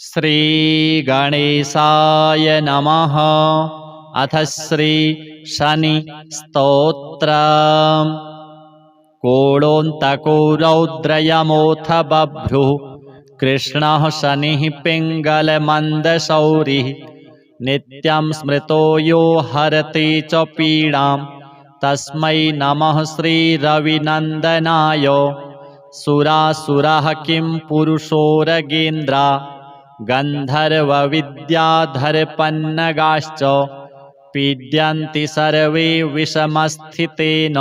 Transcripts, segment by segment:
श्री गणेशाय नमः। अथ श्री शनि स्तोत्र। कोणोऽन्तको रौद्रयमोऽथ बभ्रुः कृष्णः शनिः पिङ्गलमन्दशौरिः। नित्यं स्मृतो यो हरति च पीडां तस्मै नमः श्रीरविनन्दनाय। सुरासुरः किं पुरुषोरगेन्द्रा गन्धर्वविद्याधरपन्नगाश्च पीड्यन्ति सर्वे विषमस्थितेन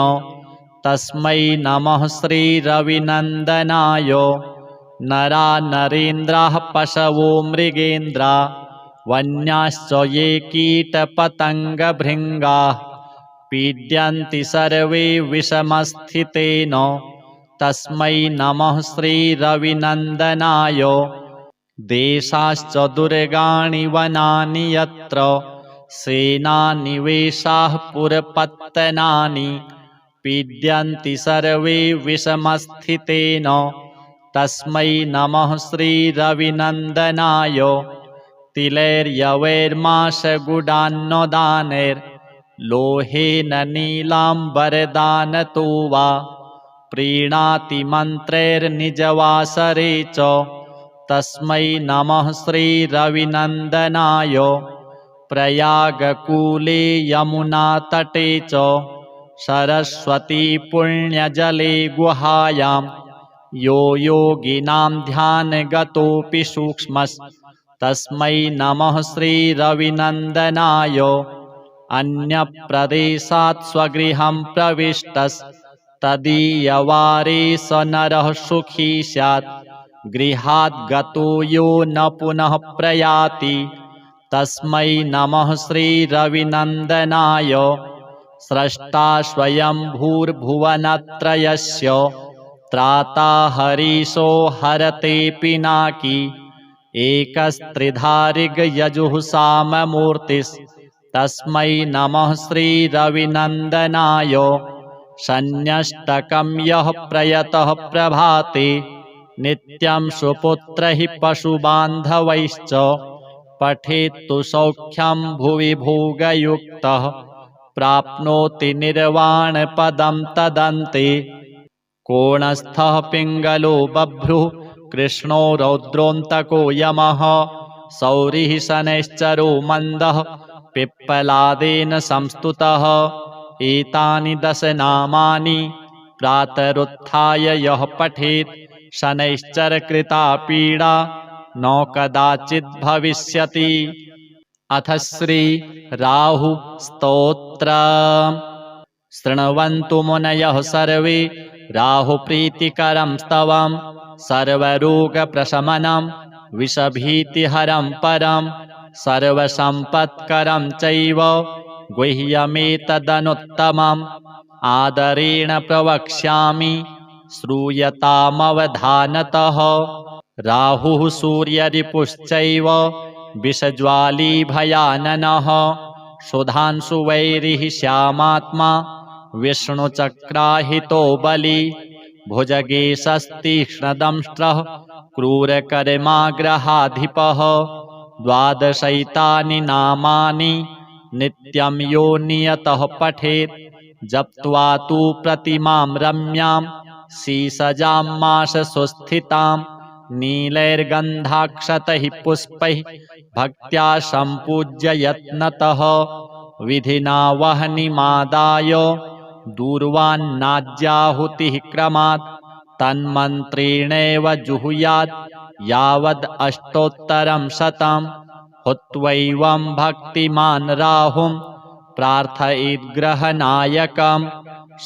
तस्मै नमः श्रीरविनन्दनाय। नरा नरेन्द्राः पशवो मृगेन्द्रा वन्याश्च ये कीटपतङ्गभृङ्गाः पीड्यन्ति सर्वे विषमस्थितेन तस्मै नमः श्रीरविनन्दनाय। देशाश्च दुर्गाणि वनानि यत्र सेनानिवेशाः पुरपत्तनानि पीड्यन्ति सर्वे विषमस्थितेन तस्मै नमः श्रीरविनन्दनाय। तिलैर्यवैर्माशगुडान्नदानैर्लोहेन नीलाम्बरदानतो वा प्रीणाति मन्त्रैर्निजवासरे च तस्मै नमः श्रीरविनन्दनाय। प्रयागकूले यमुनातटे च सरस्वती पुण्यजले गुहायां यो योगिनां ध्यानगतोऽपि सूक्ष्मस्तस्मै नमः श्रीरविनन्दनाय। अन्यप्रदेशात् स्वगृहं प्रविष्टस्तदीयवारे स नरः सुखी स्यात्। गृहात् गतो यो न पुनः प्रयाति तस्मै नमः श्रीरविनन्दनाय। स्रष्टा स्वयंभूर्भुवनत्रयस्य त्राता हरीशो हरते पिनाकी एकस्त्रिधारिगयजुः साममूर्तिस्तस्मै नमः श्रीरविनन्दनाय। शन्यष्टकं यः प्रयतः प्रभाते नित्यं सुपुत्रैः पशुबान्धवैश्च पठेत्तु सौख्यं भुवि भोगयुक्तः प्राप्नोति निर्वाणपदं तदन्ते। कोणस्थः पिङ्गलो बभ्रुः कृष्णो रौद्रोऽन्तको यमः सौरिः शनैश्चरो मन्दः पिप्पलादेन संस्तुतः। एतानि 10 नामानि प्रातरुत्थाय यः पठेत् शनैश्चरकृता पीडा न कदाचित् भविष्यति। अथ श्री राहु स्तोत्र। शृण्वन्तु मुनयः सर्वे राहुप्रीतिकरं स्तवं सर्वरोगप्रशमनं विषभीतिहरं परं सर्वसम्पत्करं चैव गुह्यमेतदनुत्तमम्। आदरेण प्रवक्ष्यामि श्रूयतामवधानतः। राहुः सूर्यरिपुश्चैव विषज्वाली भयाननः सुधांशुवैरिः श्यामात्मा विष्णुचक्राहितो बली भुजगेशस्तीक्ष्णदंष्ट्रः क्रूरकर्माग्रहाधिपः। 12 नामानि नित्यं यो नियतः पठेत् जप्त्वा तु प्रतिमां रम्यां शीसजां माशसुस्थितां नीलैर्गन्धाक्षतैः पुष्पैः भक्त्या सम्पूज्य यत्नतः विधिना वह्निमादाय दूर्वान्नाज्याहुतिः क्रमात् तन्मन्त्रेणैव जुहुयात् यावद् अष्टोत्तरं शतं। हुत्वैवं भक्तिमान् राहुं प्रार्थयेद्ग्रहनायकं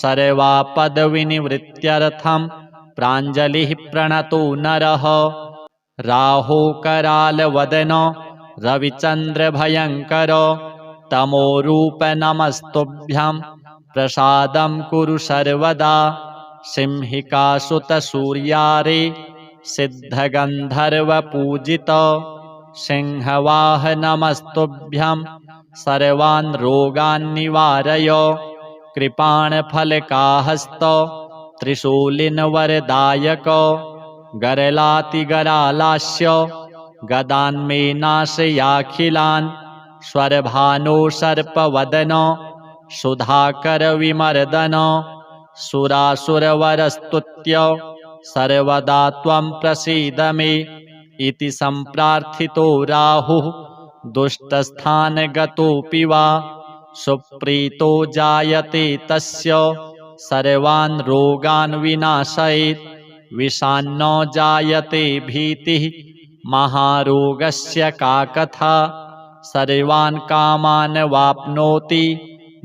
सर्वापदविनिवृत्त्यर्थं प्राञ्जलिः प्रणतो नरः। राहुकरालवदन रविचन्द्रभयङ्कर तमोरूप नमस्तुभ्यं प्रसादं कुरु सर्वदा। सिंहिकासुतसूर्यारे सिद्धगन्धर्वपूजित सिंहवाह नमस्तुभ्यं सर्वान् रोगान् निवारय। कृपाणफलकाहस्त त्रिशूलिनवरदायक गरलातिगरालास्य गदान्मे नाशयाखिलान् स्वरभानो सर्पवदन सुधाकरविमर्दन सुरासुरवरस्तुत्य सर्वदा त्वं प्रसीद मे इति सम्प्रार्थितो राहुः दुष्टस्थानगतोऽपि वा सुप्रीतो जायते तस्य सर्वान् रोगान् विनाशयेत् विषान्नो जायते भीतिः महारोगस्य का कथा सर्वान् कामान् वाप्नोति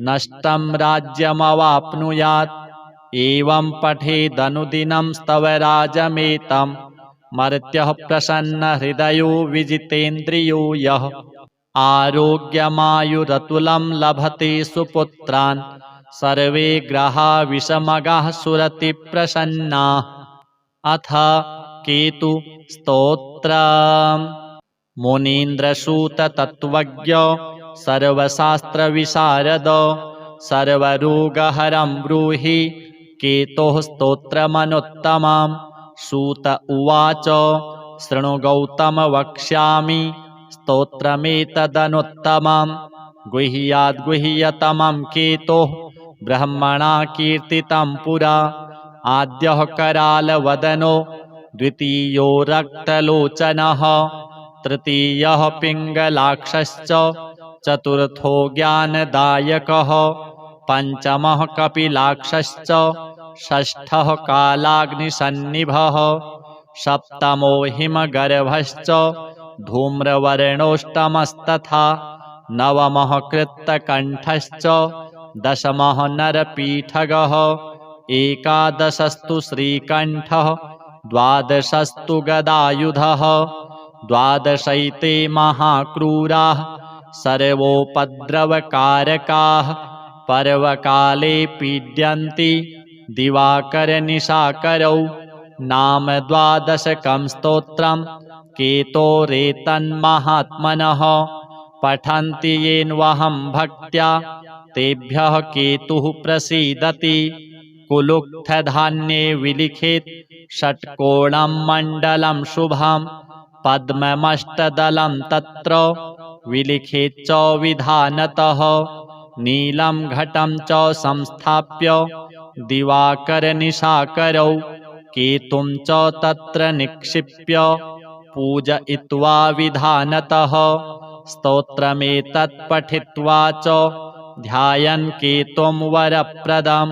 नष्टं राज्यमवाप्नुयात् एवं पठेदनुदिनं स्तवराजमेतं मर्त्यः प्रसन्नहृदयो विजितेन्द्रियो यः आरोग्यमायुरतुलं लभते सुपुत्रान् सर्वे ग्रहा विषमगाः सुरतिप्रसन्नाः। अथ केतु स्तोत्रम्। मुनीन्द्रसूत तत्त्वज्ञ सर्वशास्त्रविशारद सर्वरोगहरं ब्रूहि केतोः स्तोत्रमनुत्तमम्। सूत उवाच शृणु गौतम वक्ष्यामि स्तोत्रमेतदनुत्तमम् गुह्याद्गुह्यतमं केतोः ब्रह्मणा कीर्तितं पुरा आद्यः करालवदनो द्वितीयो रक्तलोचनः तृतीयः पिङ्गलाक्षश्च चतुर्थो ज्ञानदायकः पञ्चमः कपिलाक्षश्च षष्ठः कालाग्निसन्निभः सप्तमो हिमगर्भश्च धूम्रवर्णोष्टमस्तथा नवमः कृत्तकण्ठश्च दशमः नरपीठगः एकादशस्तु श्रीकण्ठः द्वादशस्तु गदायुधः द्वादशैते महाक्रूराः सर्वोपद्रवकारकाः पर्वकाले पीड्यन्ति दिवाकरनिशाकरौ नाम द्वादशकं स्तोत्रं केतोरेतन्महात्मनः पठन्ति येन्वहं भक्त्या तेभ्यः केतुः प्रसीदति कुलुक्थधान्ये विलिखेत् षट्कोणं मण्डलं शुभं पद्ममष्टदलं तत्र विलिखेत् च विधानतः नीलं घटं च संस्थाप्य दिवाकरनिशाकरौ केतुं च तत्र निक्षिप्य पूजयित्वा विधानतः स्तोत्रमेतत् पठित्वा च ध्यायन् केतुं वरप्रदं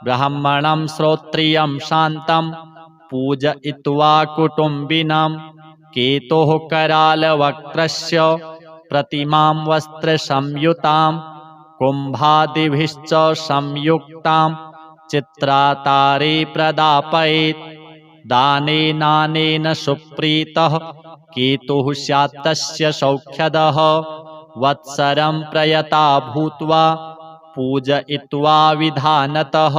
ब्राह्मणं श्रोत्रियं शान्तं पूजयित्वा कुटुम्बिनं केतोः करालवक्त्रस्य प्रतिमां वस्त्रसंयुतां कुम्भादिभिश्च संयुक्तां चित्रातारे प्रदापयेत् दानेनानेन सुप्रीतः केतुः स्यात् तस्य सौख्यदः वत्सरं प्रयता भूत्वा पूजयित्वा विधानतः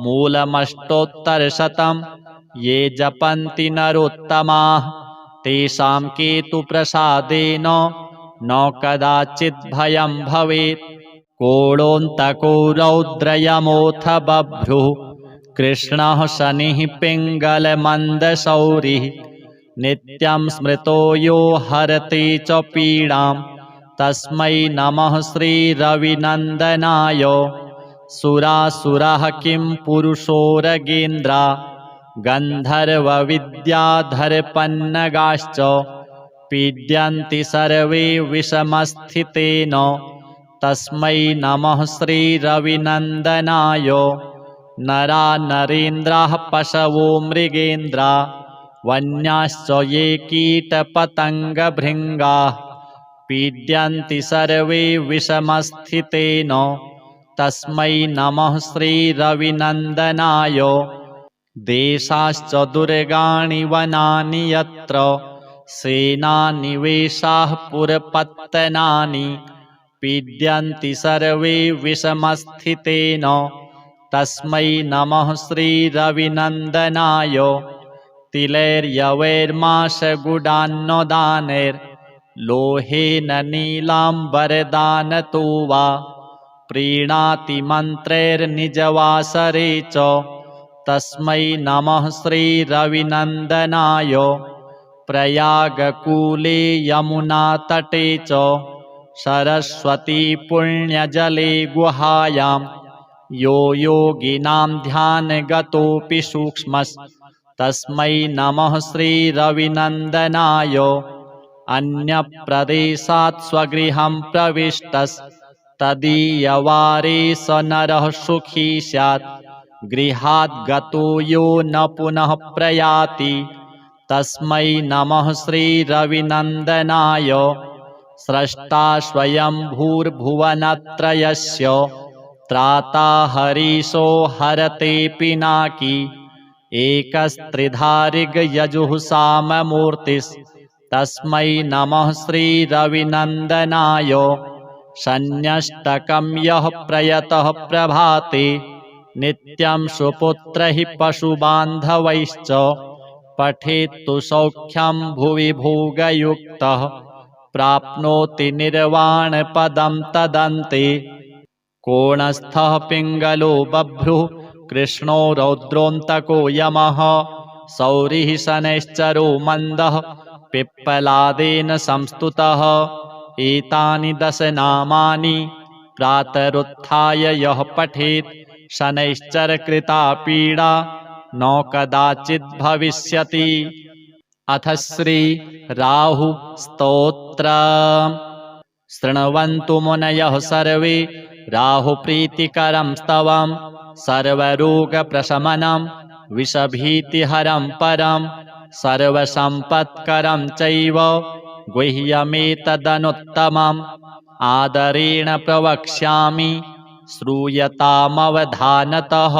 मूलमष्टोत्तरशतं ये जपन्ति नरोत्तमाः तेषां केतुप्रसादेन न कदाचित् भयं भवेत् कोणोऽन्तको रौद्रयमोऽथ बभ्रुः कृष्णः शनिः पिङ्गलमन्दशौरिः नित्यं स्मृतो यो हरते च पीडां तस्मै नमः श्रीरविनन्दनाय सुरासुरः किं पुरुषोरगेन्द्रा गन्धर्वविद्याधरपन्नगाश्च पीड्यन्ति सर्वे विषमस्थितेन तस्मै नमः श्रीरविनन्दनाय नरा नरेन्द्राः पशवो मृगेन्द्रा वन्याश्च ये कीटपतङ्गभृङ्गाः पीड्यन्ति सर्वे विषमस्थितेन तस्मै नमः श्रीरविनन्दनाय देशाश्च दुर्गाणि वनानि यत्र सेनानिवेशाः पुरपत्तनानि पीड्यन्ति सर्वे विषमस्थितेन तस्मै नमः श्रीरविनन्दनाय तिलैर्यवैर्माशगुडान्नदानैर्लोहेन नीलाम्बरदानतो वा प्रीणाति मन्त्रैर्निजवासरे च तस्मै नमः श्रीरविनन्दनाय प्रयागकूले यमुनातटे च सरस्वती पुण्यजले गुहायां यो योगिनां ध्यानगतोऽपि सूक्ष्मस्तस्मै नमः श्रीरविनन्दनाय। अन्यप्रदेशात् स्वगृहं प्रविष्टस्तदीयवारे स नरः सुखी स्यात्। गृहात् गतो यो न पुनः प्रयाति तस्मै नमः श्रीरविनन्दनाय। स्रष्टा स्वयंभूर्भुवनत्रयस्य त्राता हरीशो हरते पिनाकी। एकस्त्रिधारिगयजुः साममूर्तिस्तस्मै नमः श्रीरविनन्दनाय। शन्यष्टकं यः प्रयतः प्रभाते नित्यं सुपुत्रैः पशुबान्धवैश्च पठेत्तु सौख्यं भुवि भोगयुक्तः प्राप्नोति निर्वाणपदं तदन्ते। कोणस्थः पिङ्गलो बभ्रुः कृष्णो रौद्रोऽन्तको यमः सौरिः शनैश्चरो मन्दः पिप्पलादेन संस्तुतः। एतानि 10 नामानि प्रातरुत्थाय यः पठेत् शनैश्चरकृता पीडा न कदाचित् भविष्यति। अथ श्री राहु स्तोत्रम्। शृण्वन्तु मुनयः सर्वे राहुप्रीतिकरं स्तवं सर्वरोगप्रशमनं विषभीतिहरं परं सर्वसम्पत्करं चैव गुह्यमेतदनुत्तमम्। आदरेण प्रवक्ष्यामि श्रूयतामवधानतः।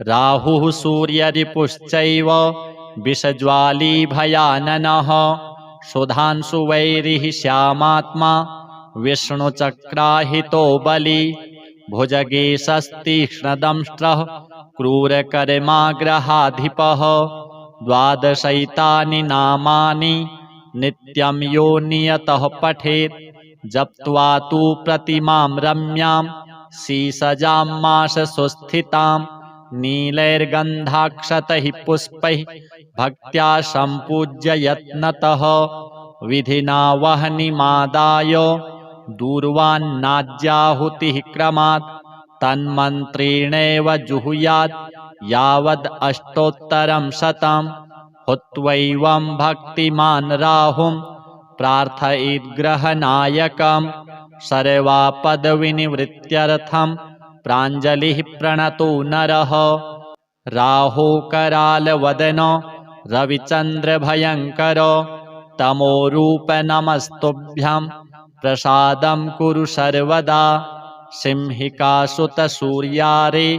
राहुः सूर्यरिपुश्चैव विषज्वाली भयाननः सुधांशुवैरिः श्यामात्मा विष्णुचक्राहितो बली। भुजगेशस्तीक्ष्णदंष्ट्रः क्रूरकर्माग्रहाधिपः। 12 नामानि नित्यं यो नियतः पठेत् जप्त्वा तु प्रतिमां रम्यां शीसजां माशसुस्थितां नीलैर्गन्धाक्षतैः पुष्पैः भक्त्या सम्पूज्य यत्नतः। विधिना वह्निमादाय दूर्वान्नाज्याहुतिः क्रमात् तन्मन्त्रेणैव जुहुयात् यावद् अष्टोत्तरं शतं। हुत्वैवं भक्तिमान् राहुं प्रार्थयेद्ग्रहनायकं सर्वापदविनिवृत्त्यर्थं प्राञ्जलिः प्रणतो नरः। राहो करालवदन रविचन्द्रभयङ्कर तमोरूप नमस्तुभ्यं प्रसादं कुरु सर्वदा। सिंहिकासुतसूर्यारे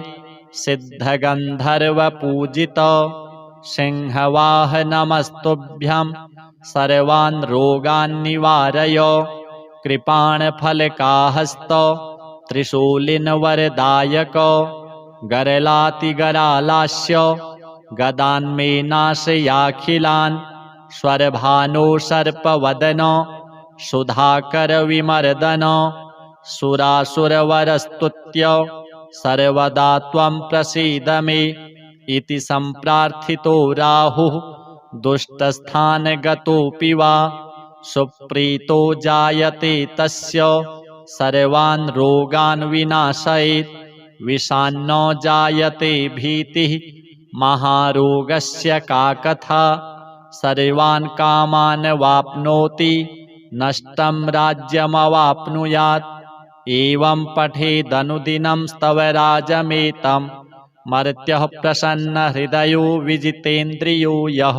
सिद्धगन्धर्वपूजित सिंहवाह नमस्तुभ्यं सर्वान् रोगान् निवारय। कृपाणफलकाहस्त त्रिशूलिनवरदायक गरलातिगरालास्य गदान्मे नाशयाखिलान्। स्वरभानो सर्पवदन सुधाकरविमर्दन सुरासुरवरस्तुत्य सर्वदा त्वं प्रसीद मे इति सम्प्रार्थितो राहुः दुष्टस्थानगतोऽपि वा सुप्रीतो जायते तस्य सर्वान् रोगान् विनाशयेत्। विषान्न जायते भीतिः महारोगस्य का कथा सर्वान् कामान् वाप्नोति नष्टं राज्यमवाप्नुयात्। एवं पठेदनुदिनं स्तवराजमेतं मर्त्यः प्रसन्नहृदयो विजितेन्द्रियो यः।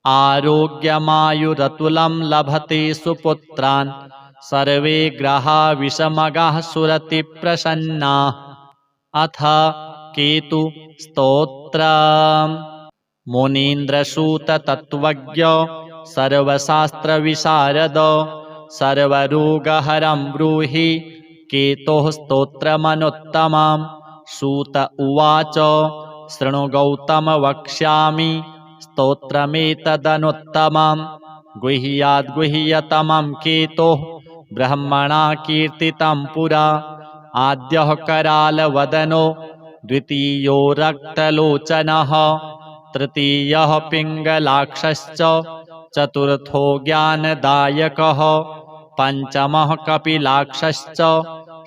आरोग्यमायुरतुलं लभते सुपुत्रान् सर्वे ग्रहा विषमगाः सुरतिप्रसन्नाः। अथ केतु स्तोत्रम्। मुनीन्द्रसूत तत्त्वज्ञ सर्वशास्त्रविशारद सर्वरोगहरं ब्रूहि केतोः स्तोत्रमनुत्तमम्। सूत उवाच शृणु गौतम वक्ष्यामि स्तोत्रमेतदनुत्तमम्। गुह्याद्गुह्यतमं केतोः ब्रह्मणा कीर्तितं पुरा। आद्यः करालवदनो द्वितीयो रक्तलोचनः तृतीयः पिङ्गलाक्षश्च चतुर्थो ज्ञानदायकः पंचमः कपिलाक्षश्च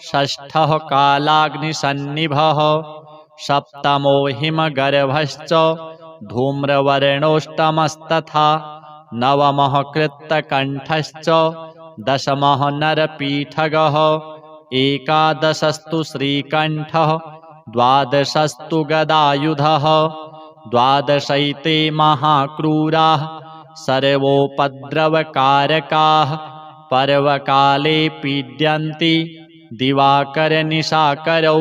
षष्ठः कालाग्निसन्निभः सप्तमो हिमगर्भश्च धूम्रवर्णोष्टमस्तथा नवमः कृत्तकण्ठश्च दशमः नरपीठगः एकादशस्तु श्रीकण्ठः द्वादशस्तु गदायुधः द्वादशैते महाक्रूराः सर्वोपद्रवकारकाः पर्वकाले पीड्यन्ति दिवाकरनिशाकरौ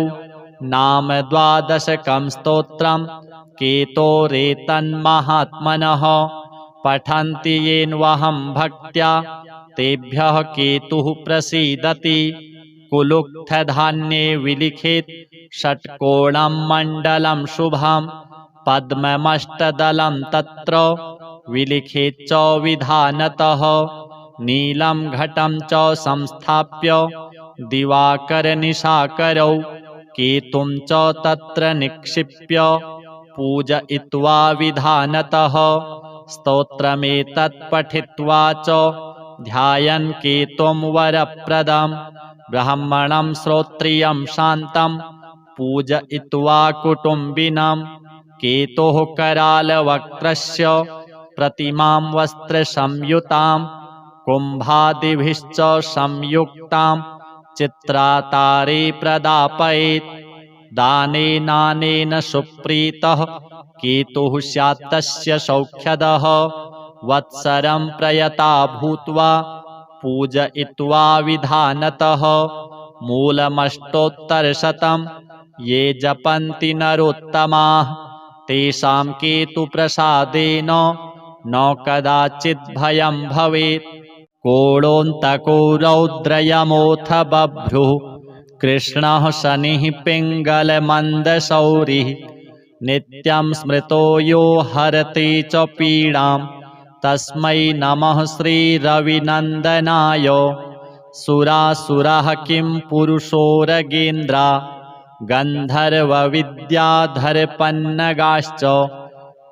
नाम द्वादशकं स्तोत्रं केतोरेतन्महात्मनः पठन्ति येन्वहं भक्त्या तेभ्यः केतुः प्रसीदति कुलुक्थधान्ये विलिखेत् षट्कोणं मण्डलं शुभं पद्ममष्टदलं तत्र विलिखेत् च विधानतः नीलं घटं च संस्थाप्य दिवाकरनिशाकरौ केतुं च तत्र निक्षिप्य पूजयित्वा विधानतः स्तोत्रमेतत् पठित्वा च ध्यायन् केतुं वरप्रदं ब्राह्मणं श्रोत्रियं शान्तं पूजयित्वा कुटुम्बिनं केतोः करालवक्त्रस्य प्रतिमां वस्त्रसंयुतां कुम्भादिभिश्च संयुक्तां चित्रातारे प्रदापयेत् दानेनानेन सुप्रीतः केतुः स्यात् तस्य सौख्यदः वत्सरं प्रयता भूत्वा पूजयित्वा विधानतः मूलमष्टोत्तरशतं ये जपन्ति नरोत्तमाः तेषां केतुप्रसादेन न कदाचित् भयं भवेत् कोणोऽन्तको रौद्रयमोऽथ बभ्रुः कृष्णः शनिः पिङ्गलमन्दशौरिः नित्यं स्मृतो यो हरते च पीडां तस्मै नमः श्रीरविनन्दनाय सुरासुरः किं पुरुषोरगेन्द्रा गन्धर्वविद्याधरपन्नगाश्च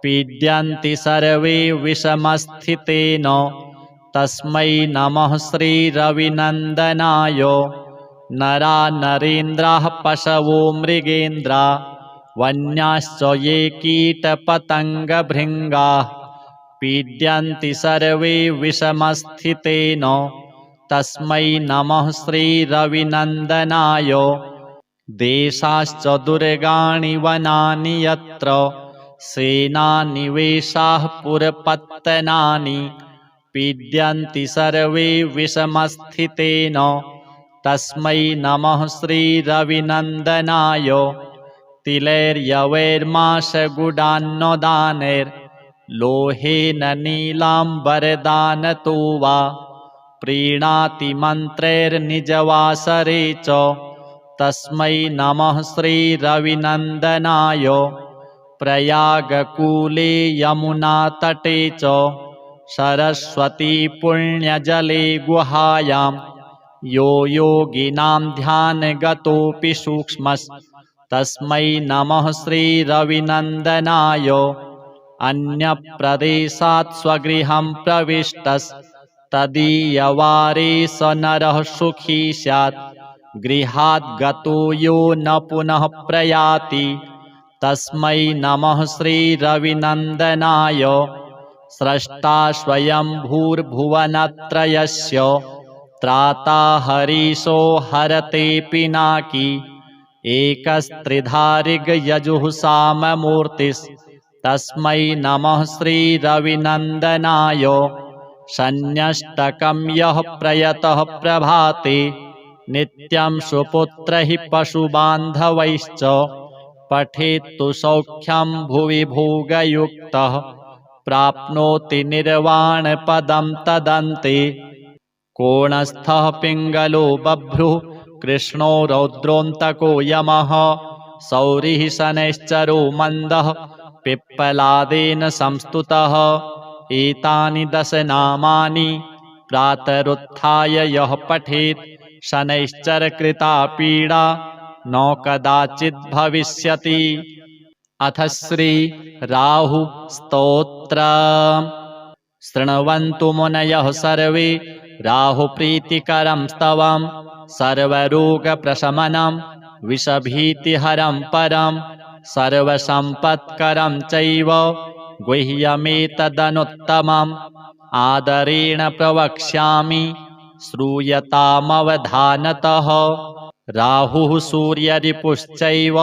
पीड्यन्ति सर्वे विषमस्थितेन तस्मै नमः श्रीरविनन्दनाय नरा नरेन्द्राः पशवो मृगेन्द्रा वन्याश्च ये कीटपतङ्गभृङ्गाः पीड्यन्ति सर्वे विषमस्थितेन तस्मै नमः श्रीरविनन्दनाय देशाश्च दुर्गाणि वनानि यत्र सेनानिवेशाः पुरपत्तनानि पीड्यन्ति सर्वे विषमस्थितेन तस्मै नमः श्रीरविनन्दनाय तिलैर्यवैर्माशगुडान्नदानैर्लोहेन नीलाम्बरदानतो वा प्रीणाति मन्त्रैर्निजवासरे च तस्मै नमः श्रीरविनन्दनाय प्रयागकूले यमुनातटे च सरस्वती पुण्यजले गुहायां यो योगिनां ध्यानगतोऽपि सूक्ष्मस्तस्मै नमः श्रीरविनन्दनाय अन्यप्रदेशात् स्वगृहं प्रविष्टस्तदीयवारे स नरः सुखी स्यात् गृहात् गतो यो न पुनः प्रयाति तस्मै नमः श्रीरविनन्दनाय स्रष्टा स्वयंभूर्भुवनत्रयस्य त्राता हरीशो हरते पिनाकी एकस्त्रिधारिगयजुः साममूर्तिस्तस्मै नमः श्रीरविनन्दनाय शन्यष्टकं यः प्रयतः प्रभाते नित्यं सुपुत्रैः पशुबान्धवैश्च पठेत्तु सौख्यं भुवि भोगयुक्तः प्राप्नोति निर्वाणपदं तदन्ते कोणस्थः पिङ्गलो बभ्रुः कृष्णो रौद्रोऽन्तको यमः सौरिः शनैश्चरो मन्दः पिप्पलादेन संस्तुतः एतानि 10 नामानि प्रातरुत्थाय यः पठेत् शनैश्चरकृता पीडा न कदाचित् भविष्यति। अथ श्री राहु स्तोत्रम्। शृण्वन्तु मुनयः सर्वे राहुप्रीतिकरं स्तवं सर्वरोगप्रशमनं विषभीतिहरं परं सर्वसम्पत्करं चैव गुह्यमेतदनुत्तमम् आदरेण प्रवक्ष्यामि श्रूयतामवधानतः राहुः सूर्यरिपुश्चैव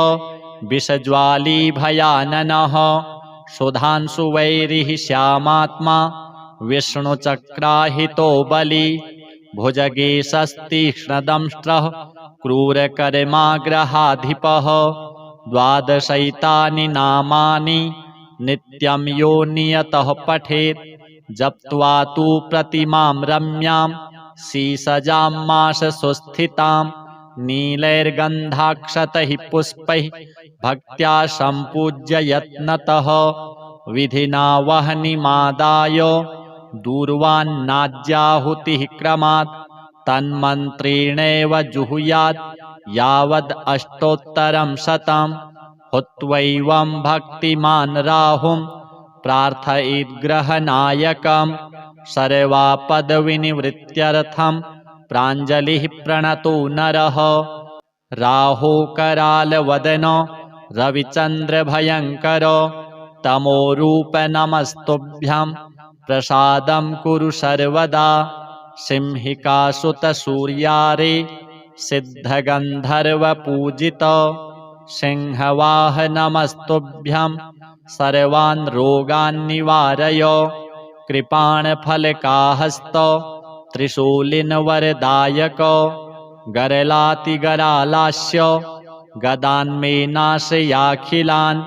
विषज्वाली भयाननः सुधांशुवैरिः श्यामात्मा विष्णुचक्राहितो बली भुजगेशस्तीक्ष्णदंष्ट्रः क्रूरकर्माग्रहाधिपः द्वादशैतानि नामानि नित्यं यो नियतः पठेत् जप्त्वा तु प्रतिमां रम्यां सीसजां माशसुस्थितां नीलैर्गन्धाक्षतैः पुष्पैः भक्त्या सम्पूज्य यत्नतः विधिना वह्निमादाय दूर्वान्नाज्याहुतिः क्रमात् तन्मन्त्रेणैव जुहुयात् यावद् अष्टोत्तरं शतं हुत्वैवं भक्तिमान् राहुं प्रार्थयेद्ग्रहनायकं सर्वापदविनिवृत्त्यर्थं प्राञ्जलिः प्रणतो नरः राहुकरालवदन रविचन्द्रभयङ्कर तमोरूप नमस्तुभ्यं प्रसादं कुरु सर्वदा सिंहिकासुतसूर्यारे सिद्धगन्धर्वपूजित सिंहवाह नमस्तुभ्यं सर्वान् रोगान् निवारय कृपाणफलकाहस्त त्रिशूलिनवरदायक गरलातिगरालास्य गदान्मे नाशयाखिलान्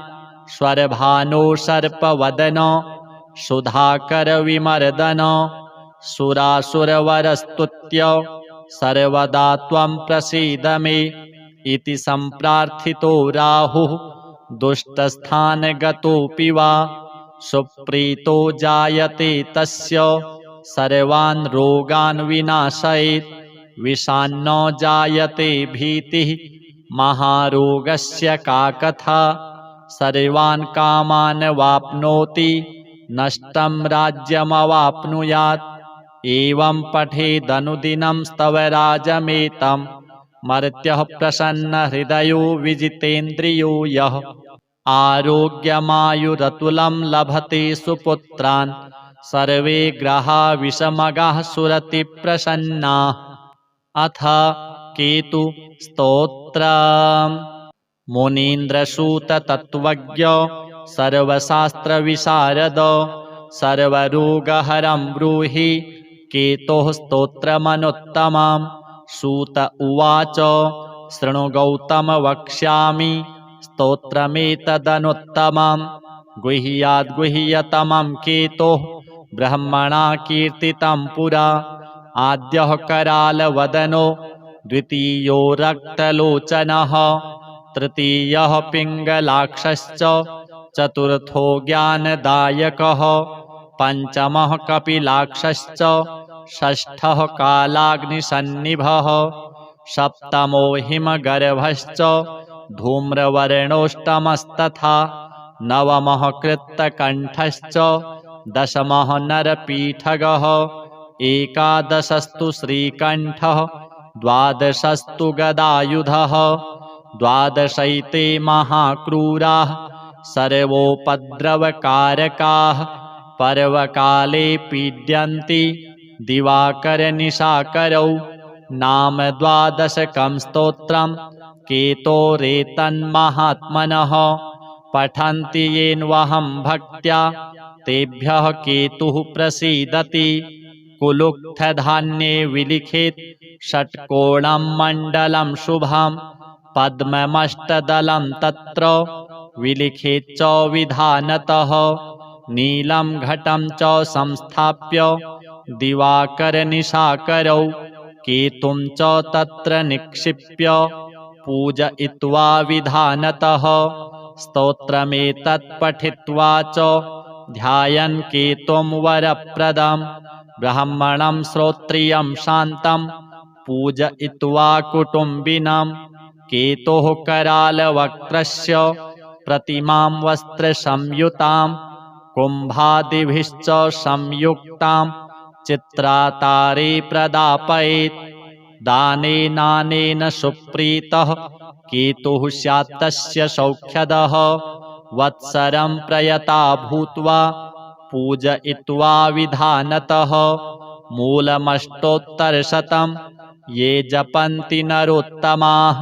स्वरभानो सर्पवदन सुधाकरविमर्दन सुरासुरवरस्तुत्य सर्वदा त्वं प्रसीद मे इति सम्प्रार्थितो राहुः दुष्टस्थानगतोऽपि वा सुप्रीतो जायते तस्य सर्वान् रोगान् विनाशयेत् विषान्न जायते भीतिः महारोगस्य का कथा सर्वान् कामान् वाप्नोति नष्टं राज्यमवाप्नुयात् एवं पठेदनुदिनं स्तवराजमेतं मर्त्यः प्रसन्नहृदयो विजितेन्द्रियो यः आरोग्यमायुरतुलं लभते सुपुत्रान् सर्वे ग्रहा विषमगाः सुरतिप्रसन्नाः अथ केतु स्तोत्रम् मुनीन्द्रसूततत्त्वज्ञ सर्वशास्त्रविशारद सर्वरोगहरं ब्रूहि केतोः स्तोत्रमनुत्तमं सूत उवाच शृणु गौतम वक्ष्यामि स्तोत्रमेतदनुत्तमं गुह्याद्गुह्यतमं केतोः ब्रह्मणा कीर्तितं पुरा आद्यः करालवदनो द्वितीयो रक्तलोचनः तृतीयः पिङ्गलाक्षश्च चतुर्थो ज्ञानदायकः पञ्चमः कपिलाक्षश्च षष्ठः कालाग्निसन्निभः सप्तमो हिमगर्भश्च धूम्रवर्णोष्टमस्तथा नवमः कृत्तकण्ठश्च दशमः नरपीठगः एकादशस्तु श्रीकण्ठः द्वादशस्तु गदायुधः द्वादशैते महाक्रूराः सर्वोपद्रवकारकाः पर्वकाले पीड्यन्ति दिवाकरनिशाकरौ नाम द्वादशकं स्तोत्रं केतोरेतन्महात्मनः पठन्ति येन्वहं भक्त्या तेभ्यः केतुः प्रसीदति कुलुक्थधान्ये विलिखेत् षट्कोणं मण्डलं शुभं पद्ममष्टदलं तत्र विलिखेत् च विधानतः नीलं घटं च संस्थाप्य दिवाकरनिशाकरौ केतुं च तत्र निक्षिप्य पूजयित्वा विधानतः स्तोत्रमेतत् पठित्वा च ध्यायन् केतुं वरप्रदं ब्राह्मणं श्रोत्रियं शान्तं पूजयित्वा कुटुम्बिनं केतोः करालवक्त्रस्य प्रतिमां वस्त्रसंयुतां कुम्भादिभिश्च संयुक्तां चित्रातारे प्रदापयेत्। दानेनानेन सुप्रीतः केतुः स्यात् तस्य सौख्यदः। वत्सरं प्रयता भूत्वा पूजयित्वा विधानतः। मूलमष्टोत्तरशतं ये जपन्ति नरोत्तमाः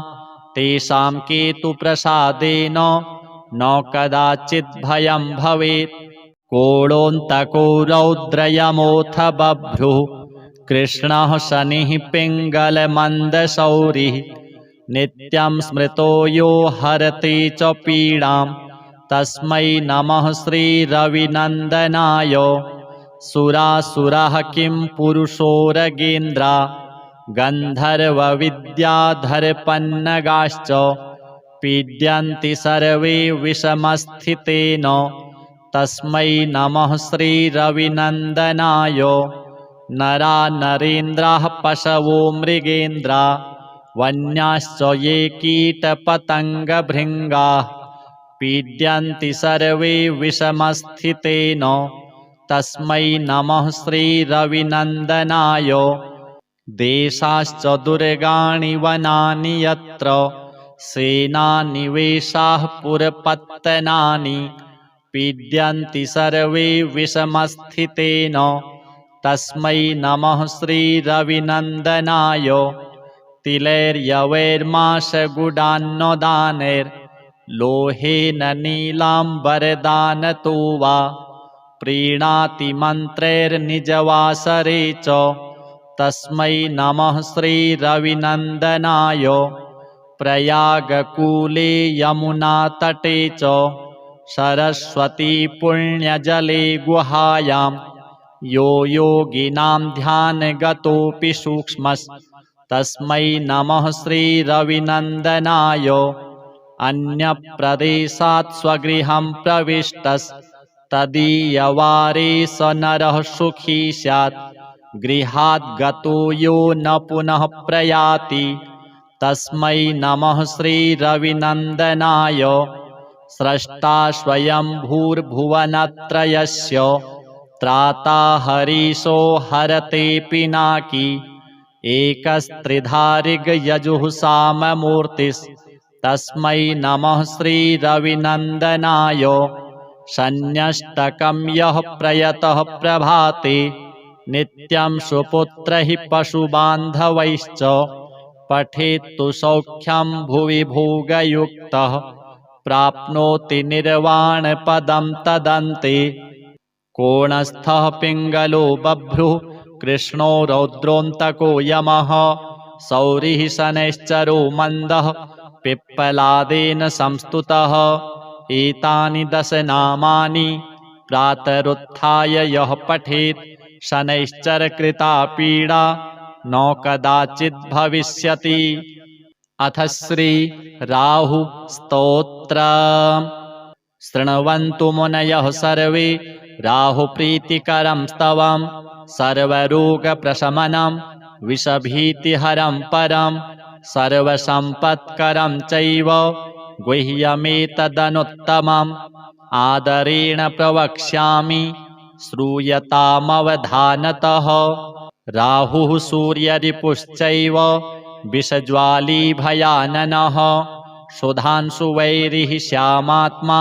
तेषां केतुप्रसादेन न कदाचित् भयं भवेत्। कोणोऽन्तको रौद्रयमोऽथ बभ्रुः कृष्णः शनिः पिङ्गलमन्दशौरिः। नित्यं स्मृतो यो हरति च पीडां तस्मै नमः श्रीरविनन्दनाय। सुरासुरः किं पुरुषोरगेन्द्रा गन्धर्वविद्याधरपन्नगाश्च पीड्यन्ति सर्वे विषमस्थितेन तस्मै नमः श्रीरविनन्दनाय। नरा नरेन्द्राः पशवो मृगेन्द्रा वन्याश्च ये कीटपतङ्गभृङ्गाः पीड्यन्ति सर्वे विषमस्थितेन तस्मै नमः श्रीरविनन्दनाय। देशाश्च दुर्गाणि वनानि यत्र सेनानिवेशाः पुरपत्तनानि पीड्यन्ति सर्वे विषमस्थितेन तस्मै नमः श्रीरविनन्दनाय। तिलैर्यवैर्माशगुडान्नदानैर्लोहेन नीलाम्बरदानतो वा प्रीणाति मन्त्रैर्निजवासरे च तस्मै नमः श्रीरविनन्दनाय। प्रयागकूले यमुनातटे च सरस्वती पुण्यजले गुहायां यो योगिनां ध्यानगतोऽपि सूक्ष्मस्तस्मै नमः श्रीरविनन्दनाय। अन्यप्रदेशात् स्वगृहं प्रविष्टस्तदीयवारे स नरः सुखी स्यात्। गृहात् गतो यो न पुनः प्रयाति तस्मै नमः श्रीरविनन्दनाय। स्रष्टा स्वयंभूर्भुवनत्रयस्य त्राता हरीशो हरते पिनाकी एकस्त्रिधारिगयजुः साममूर्तिस्तस्मै नमः श्रीरविनन्दनाय। शन्यष्टकं यः प्रयतः प्रभाते नित्यं सुपुत्रैः पशुबान्धवैश्च पठेत्तु सौख्यं भुवि भोगयुक्तः प्राप्नोति निर्वाणपदं तदन्ते। कोणस्थः पिङ्गलो बभ्रुः कृष्णो रौद्रोऽन्तको यमः सौरिः शनैश्चरो मन्दः पिप्पलादेन संस्तुतः। एतानि 10 नामानि प्रातरुत्थाय यः पठेत् शनैश्चरकृता पीडा न कदाचित् भविष्यति। अथ श्री राहु स्तोत्रम्। शृण्वन्तु मुनयः सर्वे राहुप्रीतिकरं स्तवं सर्वरोगप्रशमनं विषभीतिहरं परं सर्वसम्पत्करं चैव गुह्यमेतदनुत्तमम्। आदरेण प्रवक्ष्यामि श्रूयतामवधानतः। राहुः सूर्यरिपुश्चैव विषज्वाली भयाननः सुधांशुवैरिः श्यामात्मा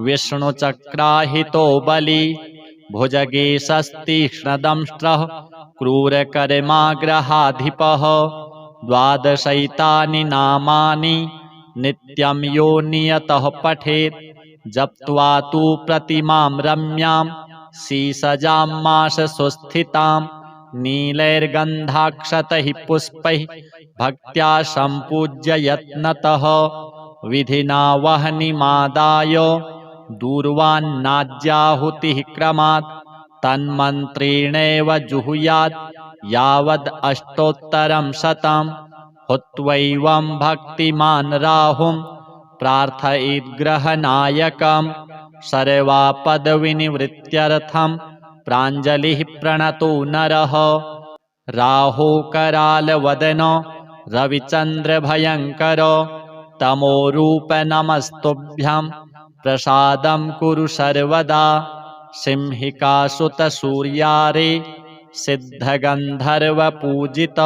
विष्णुचक्राहितो बली भुजगेशस्तीक्ष्णदंष्ट्रः क्रूरकर्माग्रहाधिपः। 12 नामानि नित्यं यो नियतः पठेत् जप्त्वा तु प्रतिमां रम्यां शीसजां माशसुस्थितां नीलैर्गन्धाक्षतैः पुष्पैः भक्त्या सम्पूज्य यत्नतः विधिना वह्निमादाय दूर्वान्नाज्याहुतिः क्रमात् तन्मन्त्रेणैव जुहुयात् यावद् अष्टोत्तरं शतं। हुत्वैवं भक्तिमान् राहुं प्रार्थयेद्ग्रहनायकं सर्वापदविनिवृत्त्यर्थं प्राञ्जलिः प्रणतो नरः। राहो करालवदन रविचन्द्रभयङ्कर तमोरूप नमस्तुभ्यं प्रसादं कुरु सर्वदा सिंहिकासुतसूर्यारे सिद्धगन्धर्वपूजित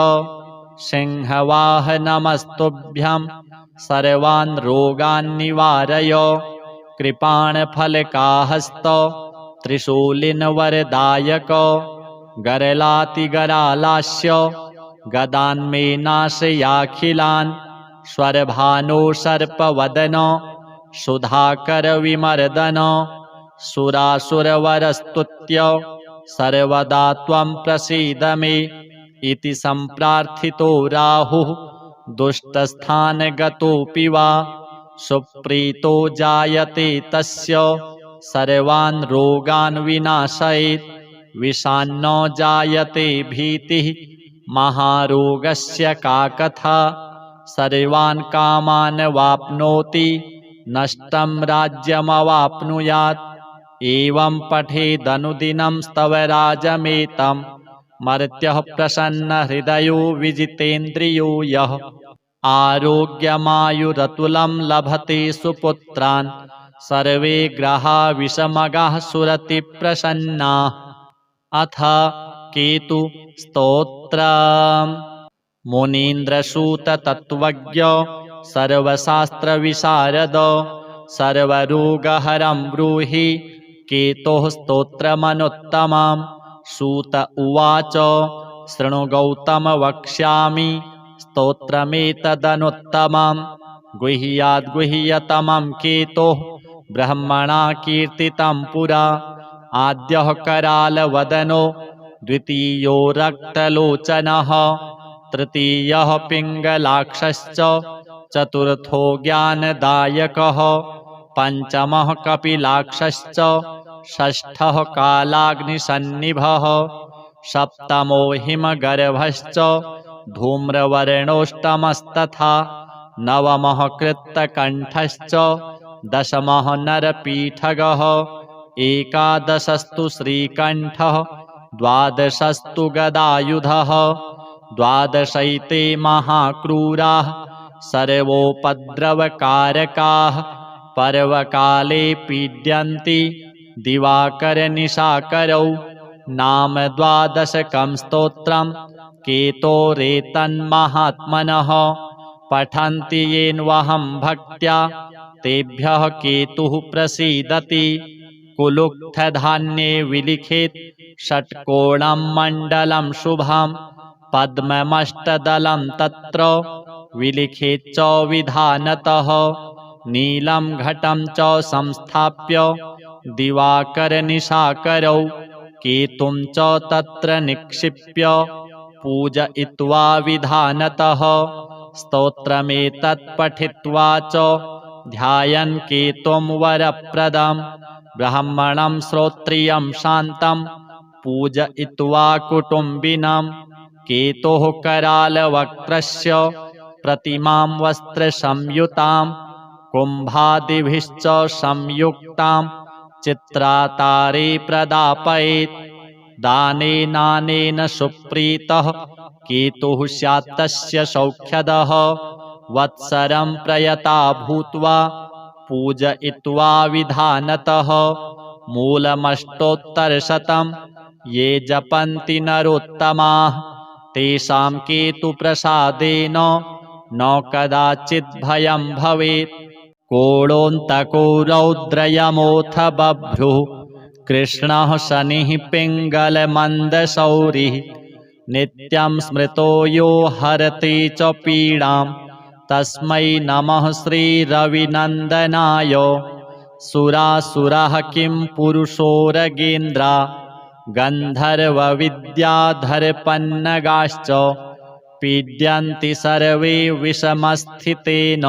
सिंहवाहनमस्तुभ्यं सर्वान् रोगान् निवारय कृपाणफलकाहस्त त्रिशूलिनवरदायक गरलातिगरालास्य गदान्मे नाशयाखिलान् स्वरभानो सर्पवदन सुधाकरविमर्दन सुरासुरवरस्तुत्य सर्वदा त्वं प्रसीद मे इति सम्प्रार्थितो राहुः दुष्टस्थानगतोऽपि वा सुप्रीतो जायते तस्य सर्वान् रोगान् विनाशयेत् विषान्नो जायते भीतिः महारोगस्य का कथा सर्वान् कामान् वाप्नोति नष्टं राज्यमवाप्नुयात् एवं पठेदनुदिनं स्तवराजमेतं मर्त्यः प्रसन्नहृदयो विजितेन्द्रियो यः आरोग्यमायुरतुलं लभते सुपुत्रान् सर्वे ग्रहा विषमगाः सुरतिप्रसन्नाः। अथ केतु स्तोत्रम्। मुनीन्द्रसूत तत्त्वज्ञ सर्वशास्त्रविशारद सर्वरोगहरं ब्रूहि केतोः स्तोत्रमनुत्तमम्। सूत उवाच शृणु गौतम वक्ष्यामि स्तोत्रमेतदनुत्तमम् गुह्याद्गुह्यतमं केतोः ब्रह्मणा कीर्तितं पुरा आद्यः करालवदनो द्वितीयो रक्तलोचनः तृतीयः पिङ्गलाक्षश्च चतुर्थो ज्ञानदायकः पञ्चमः कपिलाक्षश्च षष्ठः कालाग्निसन्निभः सप्तमो हिमगर्भश्च धूम्रवर्णोष्टमस्तथा नवमः कृत्तकण्ठश्च दशमः नरपीठगः एकादशस्तु श्रीकण्ठः द्वादशस्तु गदायुधः द्वादशैते महाक्रूराः सर्वोपद्रवकारकाः पर्वकाले पीड्यन्ति दिवाकरनिशाकरौ नाम द्वादशकं स्तोत्रं केतोरेतन्महात्मनः पठन्ति येन्वहं भक्त्या तेभ्यः केतुः प्रसीदति कुलुक्थधान्ये विलिखेत् षट्कोणं मण्डलं शुभं पद्ममष्टदलं तत्र विलिखेच्च विधानतः नीलं घटं च संस्थाप्य दिवाकरनिशाकरौ केतुं च तत्र निक्षिप्य पूजयित्वा विधानतः स्तोत्रमेतत् पठित्वा च ध्यायन् केतुं वरप्रदं ब्राह्मणं श्रोत्रियं शान्तं पूजयित्वा कुटुम्बिनं केतोः करालवक्त्रस्य प्रतिमां वस्त्रसंयुतां कुम्भादिभिश्च संयुक्तां चित्रातारे प्रदापयेत् दानेनानेन सुप्रीतः केतुः स्यात् तस्य सौख्यदः वत्सरं प्रयता भूत्वा पूजयित्वा विधानतः मूलमष्टोत्तरशतं ये जपन्ति नरोत्तमाः तेषां केतुप्रसादेन न कदाचित् भयं भवेत् कोणोऽन्तको रौद्रयमोऽथ बभ्रुः कृष्णः शनिः पिङ्गलमन्दशौरिः नित्यं स्मृतो यो हरति च पीडां तस्मै नमः श्रीरविनन्दनाय सुरासुरः किं पुरुषोरगेन्द्रा गन्धर्वविद्याधरपन्नगाश्च पीड्यन्ति सर्वे विषमस्थितेन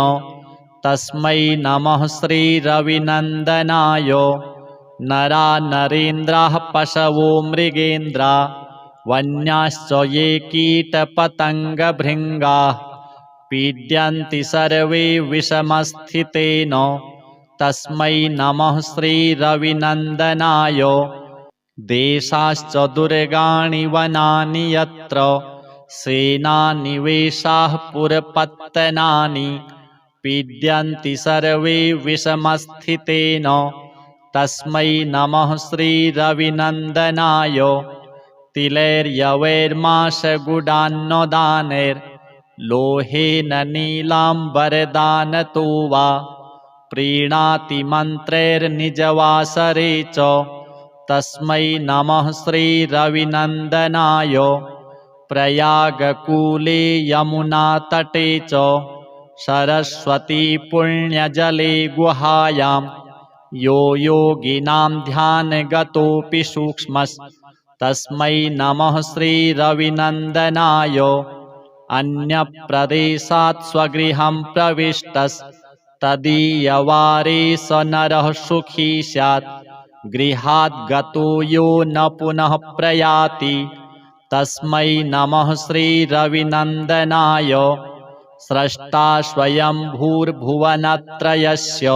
तस्मै नमः श्रीरविनन्दनाय नरा नरेन्द्राः पशवो मृगेन्द्रा वन्याश्च ये कीटपतङ्गभृङ्गाः पीड्यन्ति सर्वे विषमस्थितेन तस्मै नमः श्रीरविनन्दनाय देशाश्च दुर्गाणि वनानि यत्र सेनानिवेशाः पुरपत्तनानि पीड्यन्ति सर्वे विषमस्थितेन तस्मै नमः श्रीरविनन्दनाय तिलैर्यवैर्माशगुडान्नदानैर्लोहेन नीलाम्बरदानतो वा प्रीणाति मन्त्रैर्निजवासरे च तस्मै नमः श्रीरविनन्दनाय प्रयागकूले यमुनातटे च सरस्वती पुण्यजले गुहायां यो योगिनां ध्यानगतोऽपि सूक्ष्मस्तस्मै नमः श्रीरविनन्दनाय अन्यप्रदेशात् स्वगृहं प्रविष्टस्तदीयवारे स नरः सुखी स्यात् गृहात् गतो यो न पुनः प्रयाति तस्मै नमः श्रीरविनन्दनाय स्रष्टा स्वयंभूर्भुवनत्रयस्य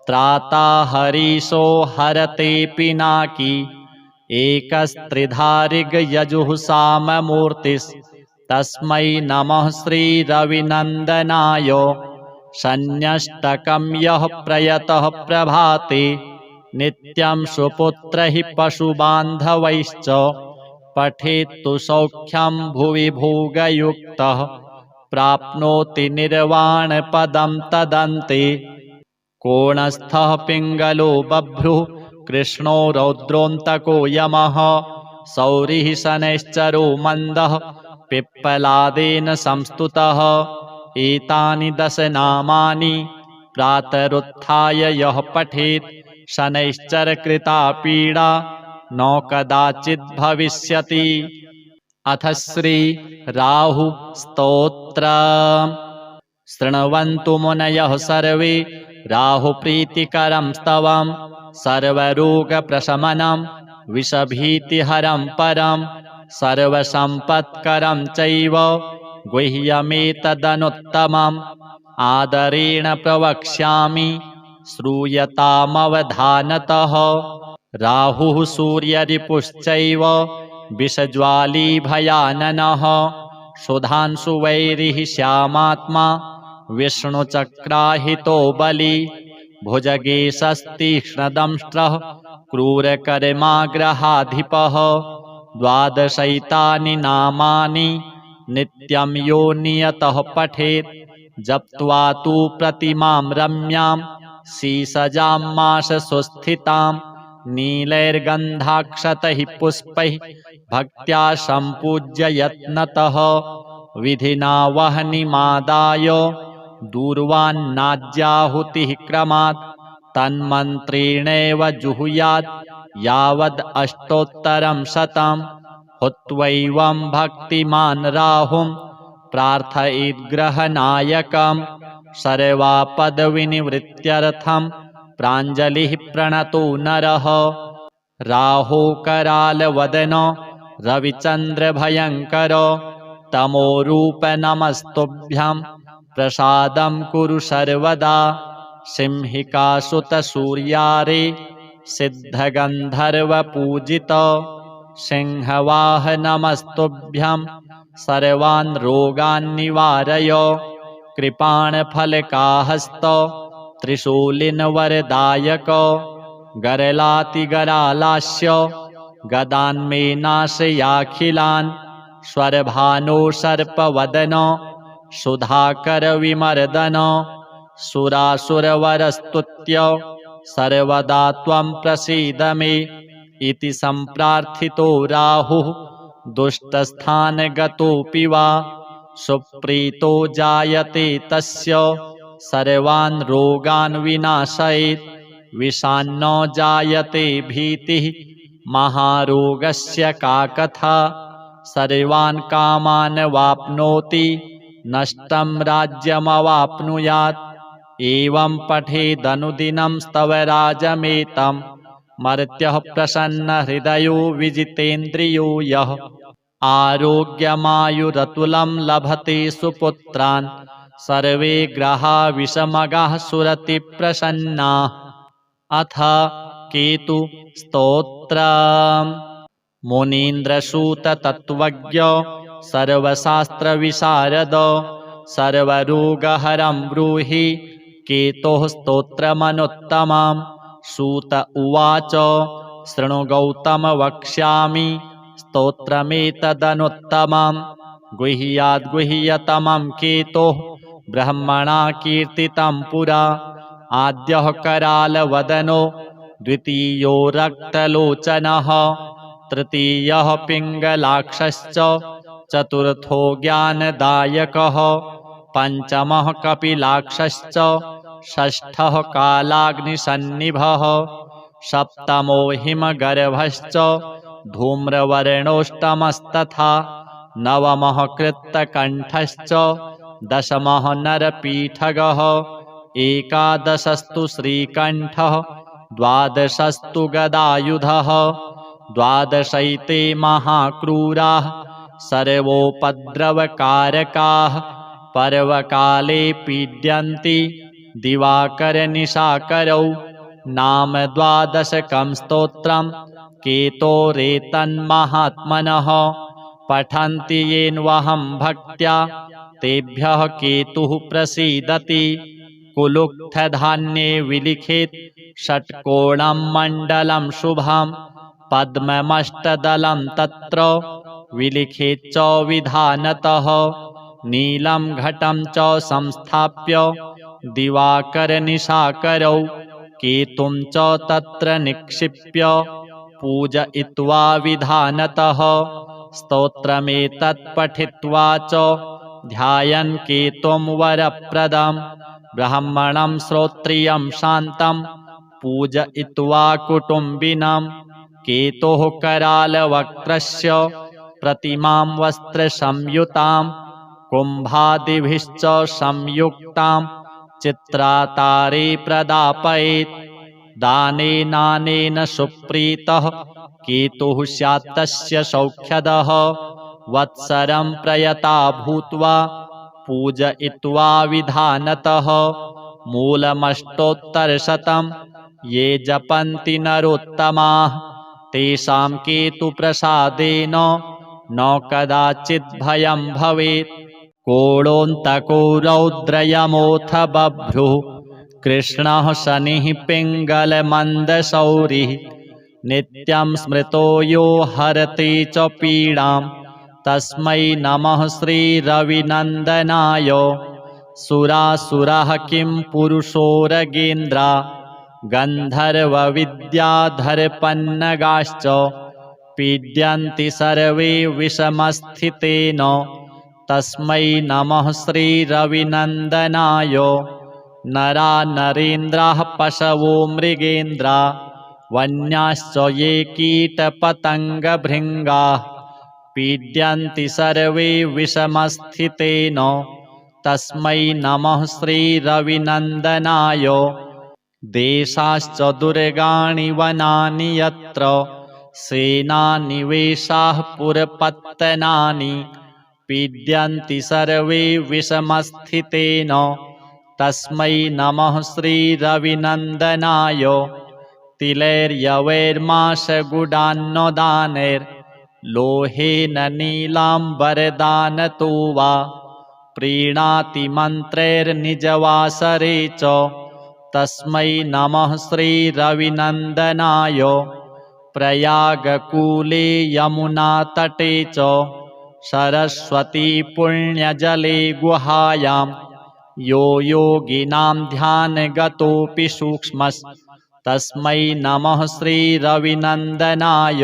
त्राता हरीशो हरते पिनाकी एकस्त्रिधारिगयजुः साममूर्तिस्तस्मै नमः श्रीरविनन्दनाय शन्यष्टकं यः प्रयतः प्रभाते नित्यं सुपुत्र हि पशुबान्धवैश्च पठेत्तु सौख्यं भुवि भोगयुक्तः प्राप्नोति निर्वाणपदं तदन्ते कोणस्थः पिङ्गलो बभ्रुः कृष्णो रौद्रोऽन्तको यमः सौरिः शनैश्चरो मन्दः पिप्पलादेन संस्तुतः एतानि 10 नामानि प्रातरुत्थाय यः पठेत् शनैश्चरकृता पीडा न कदाचित् भविष्यति। अथ श्री राहु स्तोत्रम्। शृण्वन्तु मुनयः सर्वे राहुप्रीतिकरं स्तवं सर्वरोगप्रशमनं विषभीतिहरं परं सर्वसम्पत्करं चैव गुह्यमेतदनुत्तमम् आदरेण प्रवक्ष्यामि श्रूयतामवधानतः। राहुः सूर्यरिपुश्चैव विषज्वाली भयाननः सुधांशुवैरिः श्यामात्मा विष्णुचक्राहितो बली भुजगेशस्तीक्ष्णदंष्ट्रः क्रूरकर्माग्रहाधिपः 12 नामानि नित्यं यो नियतः पठेत् जप्त्वा तु प्रतिमां रम्यां शीसजां माशसुस्थितां नीलैर्गन्धाक्षतैः पुष्पैः भक्त्या सम्पूज्य यत्नतः विधिना वह्निमादाय दूर्वान्नाज्याहुतिः क्रमात् तन्मन्त्रेणैव जुहुयात् यावद् अष्टोत्तरं शतं हुत्वैवं भक्तिमान् राहुं प्रार्थयेद्ग्रहनायकं सर्वापदविनिवृत्त्यर्थं प्राञ्जलिः प्रणतो नरः। राहो करालवदन रविचन्द्रभयङ्कर तमोरूप नमस्तुभ्यं प्रसादं कुरु सर्वदा सिंहिकासुतसूर्यारे सिद्धगन्धर्वपूजित सिंहवाह नमस्तुभ्यं सर्वान् रोगान् निवारय कृपाणफलकाहस्त त्रिशूलिनवरदायक गरलातिगरालास्य गदान्मे नाशयाखिलान् स्वरभानो सर्पवदन सुधाकरविमर्दन सुरासुरवरस्तुत्य सर्वदा त्वं प्रसीद मे इति सम्प्रार्थितो राहुः दुष्टस्थानगतोऽपि वा सुप्रीतो जायते तस्य सर्वान् रोगान् विनाशयेत् विषान्नो जायते भीतिः महारोगस्य का कथा सर्वान् कामान् वाप्नोति नष्टं राज्यमवाप्नुयात् एवं पठेदनुदिनं स्तवराजमेतं मर्त्यः प्रसन्नहृदयो विजितेन्द्रियो यः आरोग्यमायुरतुलं लभते सुपुत्रान् सर्वे ग्रहा विषमगाः सुरतिप्रसन्नाः। अथ केतु स्तोत्रम्। मुनीन्द्रसूततत्त्वज्ञ सर्वशास्त्रविशारद सर्वरोगहरं ब्रूहि केतोः स्तोत्रमनुत्तमम् सूत उवाच शृणु गौतम वक्ष्यामि स्तोत्रमेतदनुत्तमम् गुह्याद्गुह्यतमं केतोः ब्रह्मणा कीर्तितं पुरा आद्यः करालवदनो द्वितीयो रक्तलोचनः तृतीयः पिङ्गलाक्षश्च चतुर्थो ज्ञानदायकः पञ्चमः कपिलाक्षश्च षष्ठः कालाग्निसन्निभः सप्तमो हिमगर्भश्च धूम्रवर्णोष्टमस्तथा नवमः कृत्तकण्ठश्च दशमः नरपीठगः एकादशस्तु श्रीकण्ठः द्वादशस्तु गदायुधः द्वादशैते महाक्रूराः सर्वोपद्रवकारकाः पर्वकाले पीड्यन्ति दिवाकरनिशाकरौ नाम द्वादशकं स्तोत्रं केतोरेतन्महात्मनः पठन्ति येन्वहं भक्त्या तेभ्यः केतुः प्रसीदति कुलुक्थधान्ये विलिखेत् षट्कोणं मण्डलं शुभं पद्ममष्टदलं तत्र विलिखेच्च विधानतः नीलं घटं च संस्थाप्य दिवाकरनिशाकरौ केतुं च तत्र निक्षिप्य पूजयित्वा विधानतः स्तोत्रमेतत् पठित्वा च ध्यायन् केतुं वरप्रदं ब्राह्मणं श्रोत्रियं शान्तं पूजयित्वा कुटुम्बिनं केतोः करालवक्त्रस्य प्रतिमां वस्त्रसंयुतां कुम्भादिभिश्च संयुक्तां चित्रातारे प्रदापयेत् दानेनानेन सुप्रीतः केतुः स्यात् तस्य सौख्यदः वत्सरं प्रयता भूत्वा पूजयित्वा विधानतः मूलमष्टोत्तरशतं ये जपन्ति नरोत्तमाः तेषां केतुप्रसादेन न कदाचित् भयं भवेत् कोणोऽन्तको रौद्रयमोऽथ बभ्रुः कृष्णः शनिः पिङ्गलमन्दशौरिः नित्यं स्मृतो यो हरति च पीडां तस्मै नमः श्रीरविनन्दनाय सुरासुरः किं पुरुषोरगेन्द्रा गन्धर्वविद्याधरपन्नगाश्च पीड्यन्ति सर्वे विषमस्थितेन तस्मै नमः श्रीरविनन्दनाय नरा नरेन्द्राः पशवो मृगेन्द्रा वन्याश्च ये कीटपतङ्गभृङ्गाः पीड्यन्ति सर्वे विषमस्थितेन तस्मै नमः श्रीरविनन्दनाय देशाश्च दुर्गाणि वनानि यत्र सेनानिवेशाः पुरपत्तनानि पीड्यन्ति सर्वे विषमस्थितेन तस्मै नमः श्रीरविनन्दनाय तिलैर्यवैर्माशगुडान्नदानैर्लोहेन नीलाम्बरदानतो वा प्रीणाति मन्त्रैर्निजवासरे च तस्मै नमः श्रीरविनन्दनाय प्रयागकूले यमुनातटे च सरस्वती पुण्यजले गुहायां यो योगिनां ध्यानगतोऽपि सूक्ष्मस्तस्मै नमः श्रीरविनन्दनाय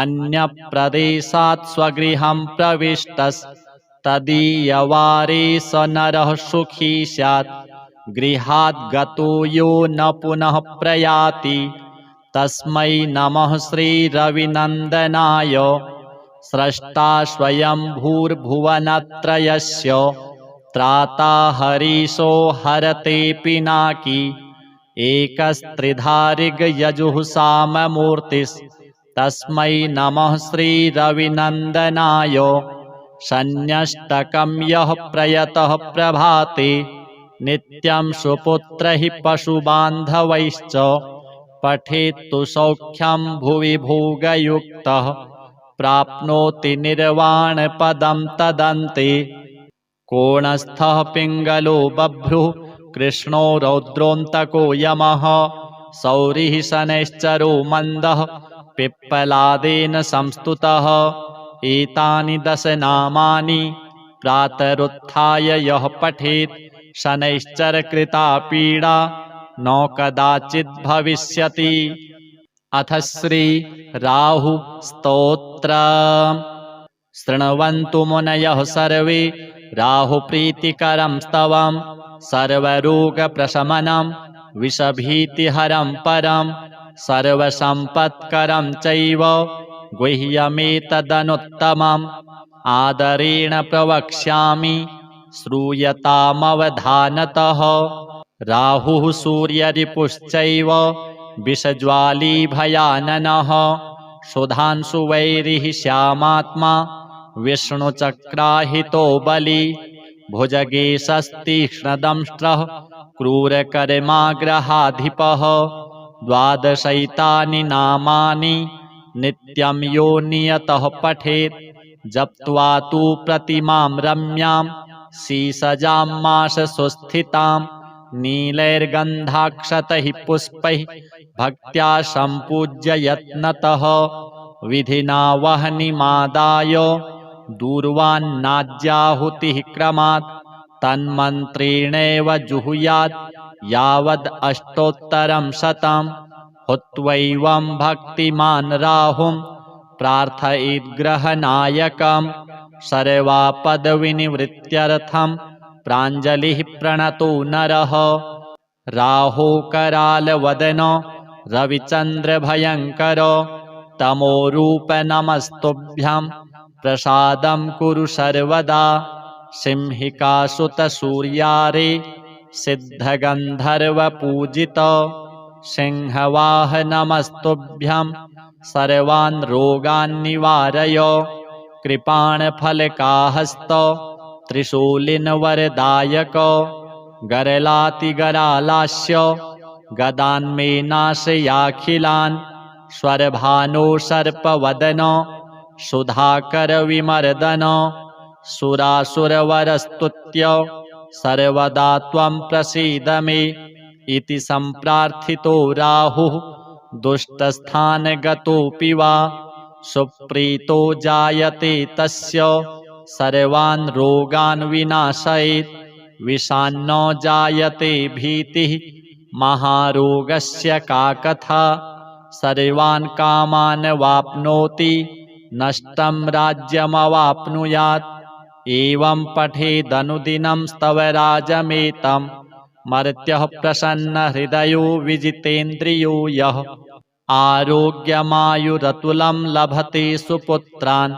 अन्यप्रदेशात् स्वगृहं प्रविष्टस्तदीयवारे स नरः सुखी स्यात् गृहात् गतो यो न पुनः प्रयाति तस्मै नमः श्रीरविनन्दनाय स्रष्टा स्वयंभूर्भुवनत्रयस्य त्राता हरीशो हरते पिनाकी एकस्त्रिधारिगयजुः साममूर्तिस्तस्मै नमः श्रीरविनन्दनाय शन्यष्टकं यः प्रयतः प्रभाते नित्यं सुपुत्रैः पशुबान्धवैश्च पठेत्तु सौख्यं भुवि भोगयुक्तः प्राप्नोति निर्वाणपदं तदन्ते कोणस्थः पिङ्गलो बभ्रुः कृष्णो रौद्रोऽन्तको यमः सौरिः शनैश्चरो मन्दः पिप्पलादेन संस्तुतः। एतानि 10 नामानि प्रातरुत्थाय यः पठेत् शनैश्चरकृता पीडा न कदाचित् भविष्यति। अथ श्री राहु स्तोत्रम्। शृण्वन्तु मुनयः सर्वे राहुप्रीतिकरं स्तवं। सर्वरोगप्रशमनं विषभीतिहरं परं सर्वसम्पत्करं चैव गुह्यमेतदनुत्तमम्। आदरेण प्रवक्ष्यामि श्रूयतामवधानतः। राहुः सूर्यरिपुश्चैव विषज्वाली भयाननः। सुधांशुवैरिः श्यामात्मा विष्णुचक्राहितो बली। भुजगेशस्तीक्ष्णदंष्ट्रः क्रूरकर्माग्रहाधिपः। 12 नामानि नित्यं यो नियतः पठेत्। जप्त्वा तु प्रतिमां रम्यां शीसजां माशसुस्थितां। नीलैर्गन्धाक्षतैः पुष्पैः भक्त्या सम्पूज्य यत्नतः। विधिना वह्निमादाय दूर्वान्नाज्याहुतिः क्रमात्। तन्मन्त्रेणैव जुहुयात् यावद् अष्टोत्तरं शतम्। हुत्वैवं भक्तिमान् राहुं प्रार्थयेद्ग्रहनायकम्। सर्वापदविनिवृत्त्यर्थं प्राञ्जलिः प्रणतो नरः। राहो करालवदनो रविचन्द्रभयङ्कर। तमोरूप नमस्तुभ्यं प्रसादं कुरु सर्वदा। सिंहिकासुतसूर्यारे सिद्धगन्धर्वपूजित। सिंहवाह नमस्तुभ्यं सर्वान् रोगान् निवारय। कृपाणफलकाहस्त त्रिशूलिनवरदायक। गरलातिगरालास्य गदान्मे नाशयाखिलान्। स्वरभानो सर्पवदन सुधाकरविमर्दन। सुरासुरवरस्तुत्य सर्वदा त्वं प्रसीद मे। इति सम्प्रार्थितो राहुः दुष्टस्थानगतोऽपि वा। सुप्रीतो जायते तस्य सर्वान् रोगान् विनाशयेत्। विषान्नो जायते भीतिः महारोगस्य का कथा। सर्वान् कामान् वाप्नोति नष्टं राज्यमवाप्नुयात्। एवं पठेदनुदिनं स्तवराजमेतं। मर्त्यः प्रसन्नहृदयो विजितेन्द्रियो यः। आरोग्यमायुरतुलं लभते सुपुत्रान्।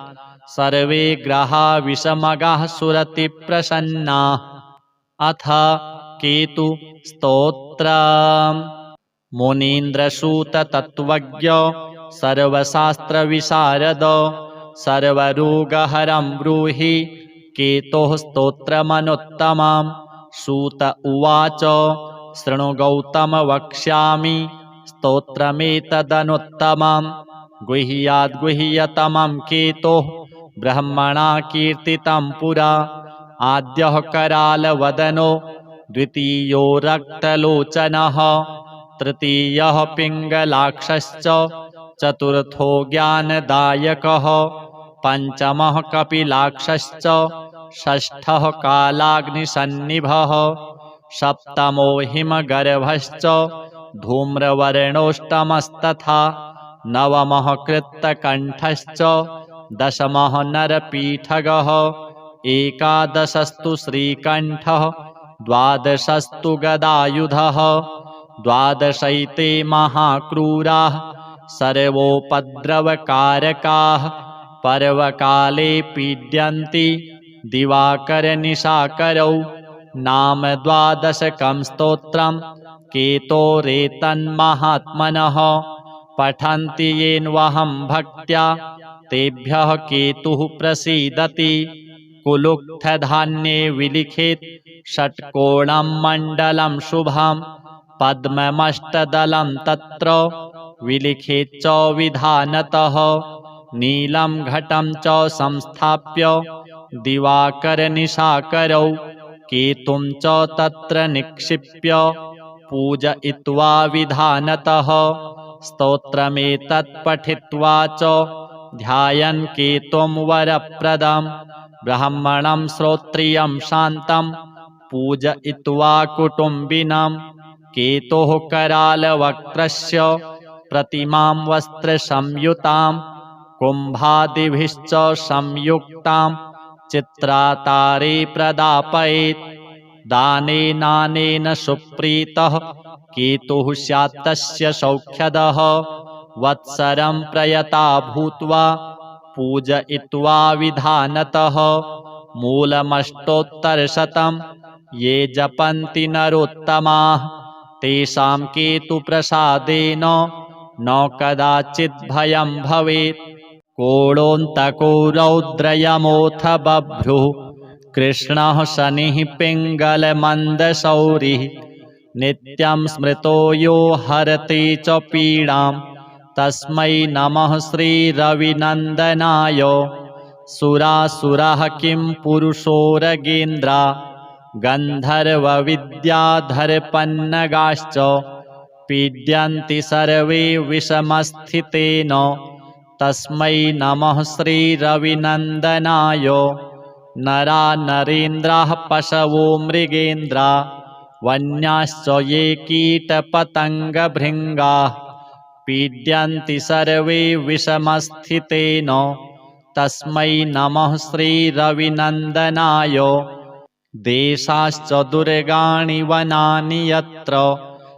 सर्वे ग्रहा विषमगाः सुरतिप्रसन्नाः। अथ केतु स्तोत्रम्। मुनीन्द्रसूत तत्त्वज्ञ सर्वशास्त्रविशारद। सर्वरोगहरं ब्रूहि केतोः स्तोत्रमनुत्तमम्। सूत उवाच शृणु गौतम वक्ष्यामि स्तोत्रमेतदनुत्तमम्। गुह्याद्गुह्यतमं केतोः ब्रह्मणा कीर्तितं पुरा। आद्यः करालवदनो द्वितीयो रक्तलोचनः। तृतीयः पिङ्गलाक्षश्च चतुर्थो ज्ञानदायकः। पञ्चमः कपिलाक्षश्च षष्ठः कालाग्निसन्निभः। सप्तमो हिमगर्भश्च धूम्रवर्णोष्टमस्तथा। नवमः कृत्तकण्ठश्च दशमः नरपीठगः। एकादशस्तु श्रीकण्ठः द्वादशस्तु गदायुधः। द्वादशैते महाक्रूराः सर्वोपद्रवकारकाः। पर्वकाले पीड्यन्ति दिवाकरनिशाकरौ। नाम 12 स्तोत्रं केतोरेतन्महात्मनः। पठन्ति येन्वहं भक्त्या तेभ्यः केतुः प्रसीदति। कुलुक्थधान्ये विलिखेत् षट्कोणं मण्डलं शुभं। पद्ममष्टदलं तत्र विलिखेच्च विधानतः। नीलं घटं च संस्थाप्य दिवाकरनिशाकरौ। केतुं च तत्र निक्षिप्य पूजयित्वा विधानतः स्तोत्रमेतत् पठित्वा च ध्यायन् केतुं वरप्रदं ब्राह्मणं श्रोत्रियं शान्तं पूजयित्वा कुटुम्बिनं केतोः करालवक्त्रस्य प्रतिमां वस्त्रसंयुतां कुम्भादिभिश्च संयुक्तां चित्रातारे प्रदापयेत् दानेनानेन सुप्रीतः केतुः स्यात् तस्य सौख्यदः वत्सरं प्रयता भूत्वा पूजयित्वा विधानतः मूलमष्टोत्तरशतं ये जपन्ति नरोत्तमाः तेषां केतुप्रसादेन न कदाचित् भयं भवेत्। कोणोऽन्तको रौद्रयमोऽथ बभ्रुः कृष्णः शनिः पिङ्गलमन्दशौरिः नित्यं स्मृतो यो हरति च पीडां तस्मै नमः श्रीरविनन्दनाय। सुरासुरः किं पुरुषोरगेन्द्रा गन्धर्वविद्याधरपन्नगाश्च पीड्यन्ति सर्वे विषमस्थितेन तस्मै नमः श्रीरविनन्दनाय। नरा नरेन्द्राः पशवो मृगेन्द्रा वन्याश्च ये कीटपतङ्गभृङ्गाः पीड्यन्ति सर्वे विषमस्थितेन तस्मै नमः श्रीरविनन्दनाय। देशाश्च दुर्गाणि वनानि यत्र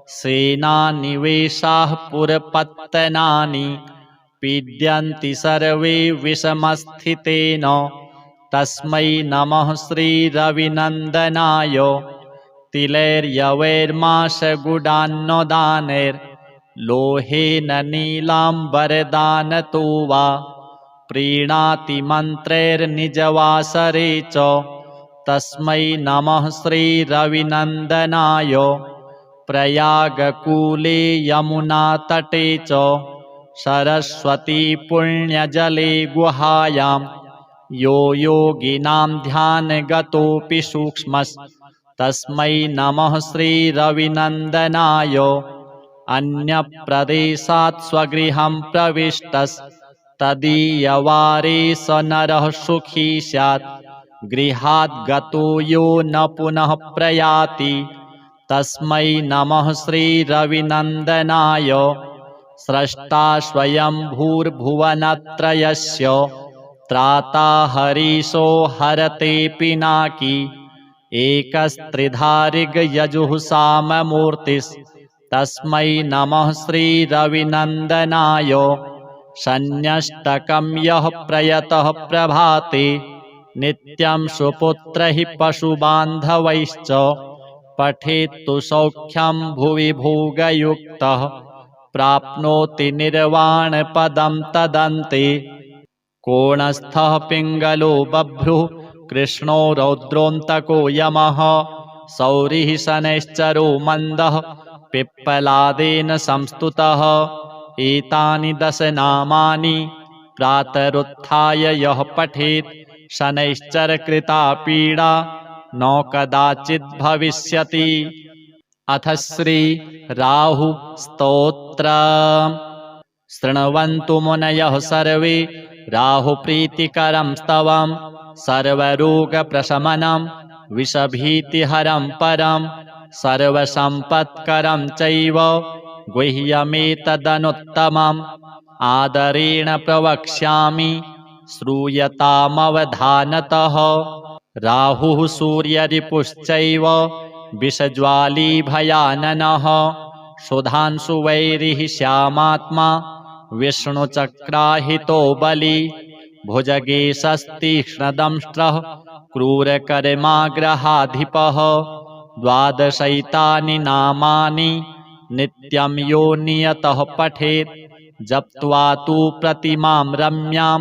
सेनानिवेशाः पुरपत्तनानि पीड्यन्ति सर्वे विषमस्थितेन तस्मै नमः श्रीरविनन्दनाय। तिलैर्यवैर्माशगुडान्नदानैर्लोहेन नीलाम्बरदानतो वा प्रीणाति मन्त्रैर्निजवासरे च तस्मै नमः श्रीरविनन्दनाय। प्रयागकूले यमुनातटे च सरस्वती पुण्यजले गुहायां यो योगिनां ध्यानगतोऽपि सूक्ष्मस्तस्मै नमः श्रीरविनन्दनाय। अन्यप्रदेशात् स्वगृहं प्रविष्टस्तदीयवारे स नरः सुखी स्यात् गृहात् गतो यो न पुनः प्रयाति तस्मै नमः श्रीरविनन्दनाय। स्रष्टा स्वयंभूर्भुवनत्रयस्य त्राता हरीशो हरते पिनाकी एकस्त्रिधारिगयजुः साममूर्तिस्तस्मै नमः श्रीरविनन्दनाय। शन्यष्टकं यः प्रयतः प्रभाते नित्यं सुपुत्रैः पशुबान्धवैश्च पठेत्तु सौख्यं भुवि भोगयुक्तः प्राप्नोति निर्वाणपदं तदन्ते। कोणस्थः पिङ्गलो बभ्रुः कृष्णो रौद्रोऽन्तको यमः सौरिः शनैश्चरो मन्दः पिप्पलादेन संस्तुतः। एतानि 10 नामानि प्रातरुत्थाय यः पठेत् शनैश्चरकृता पीडा न कदाचित् भविष्यति। अथ श्री राहु स्तोत्रम्। शृण्वन्तु मुनयः सर्वे राहुप्रीतिकरं स्तवं सर्वरोगप्रशमनं विषभीतिहरं परं सर्वसम्पत्करं चैव गुह्यमेतदनुत्तमम् आदरेण प्रवक्ष्यामि श्रूयतामवधानतः। राहुः सूर्यरिपुश्चैव विषज्वाली भयाननः सुधांशुवैरिः श्यामात्मा विष्णुचक्राहितो बली भुजगेशस्तीक्ष्णदंष्ट्रः क्रूरकर्माग्रहाधिपः। 12 नामानि नित्यं यो नियतः पठेत् जप्त्वा तु प्रतिमां रम्यां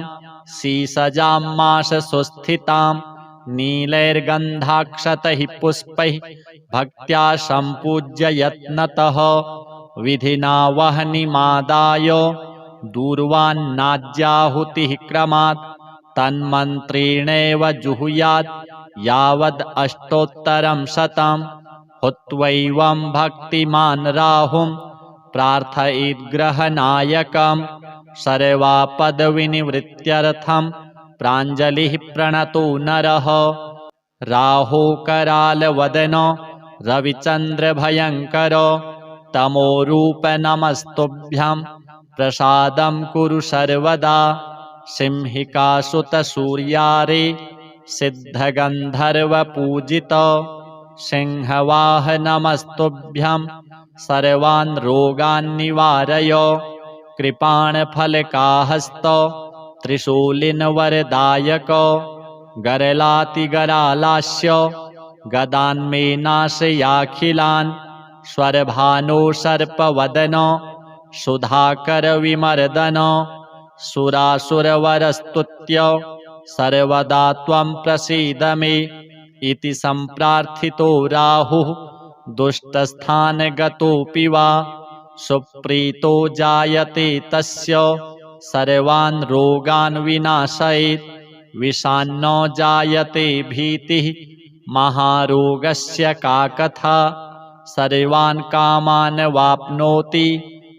शीसजां माशसुस्थितां नीलैर्गन्धाक्षतैः पुष्पैः भक्त्या सम्पूज्य यत्नतः विधिना वह्निमादाय दूर्वान्नाज्याहुतिः क्रमात् तन्मन्त्रेणैव जुहुयात् यावद् 800 शतं हुत्वैवं भक्तिमान् राहुं प्रार्थयेद्ग्रहनायकं सर्वापदविनिवृत्त्यर्थं प्राञ्जलिः प्रणतो नरः। राहुकरालवदनो रविचन्द्रभयङ्कर तमोरूप नमस्तुभ्यं प्रसादं कुरु सर्वदा। सिंहिकासुतसूर्यारे सिद्धगन्धर्वपूजित सिंहवाहन नमस्तुभ्यं सर्वान् रोगान् निवारय। कृपाणफलकाहस्त त्रिशूलिनवरदायक गरलातिगरालास्य गदान्मे नाशयाखिलान्। स्वरभानो सर्पवदन सुधाकरविमर्दन सुरासुरवरस्तुत्य सर्वदा त्वं प्रसीद मे इति सम्प्रार्थितो राहुः दुष्टस्थानगतोऽपि वा सुप्रीतो जायते तस्य सर्वान् रोगान् विनाशयेत्। विषान्नो जायते भीतिः महारोगस्य का कथा सर्वान् कामान् वाप्नोति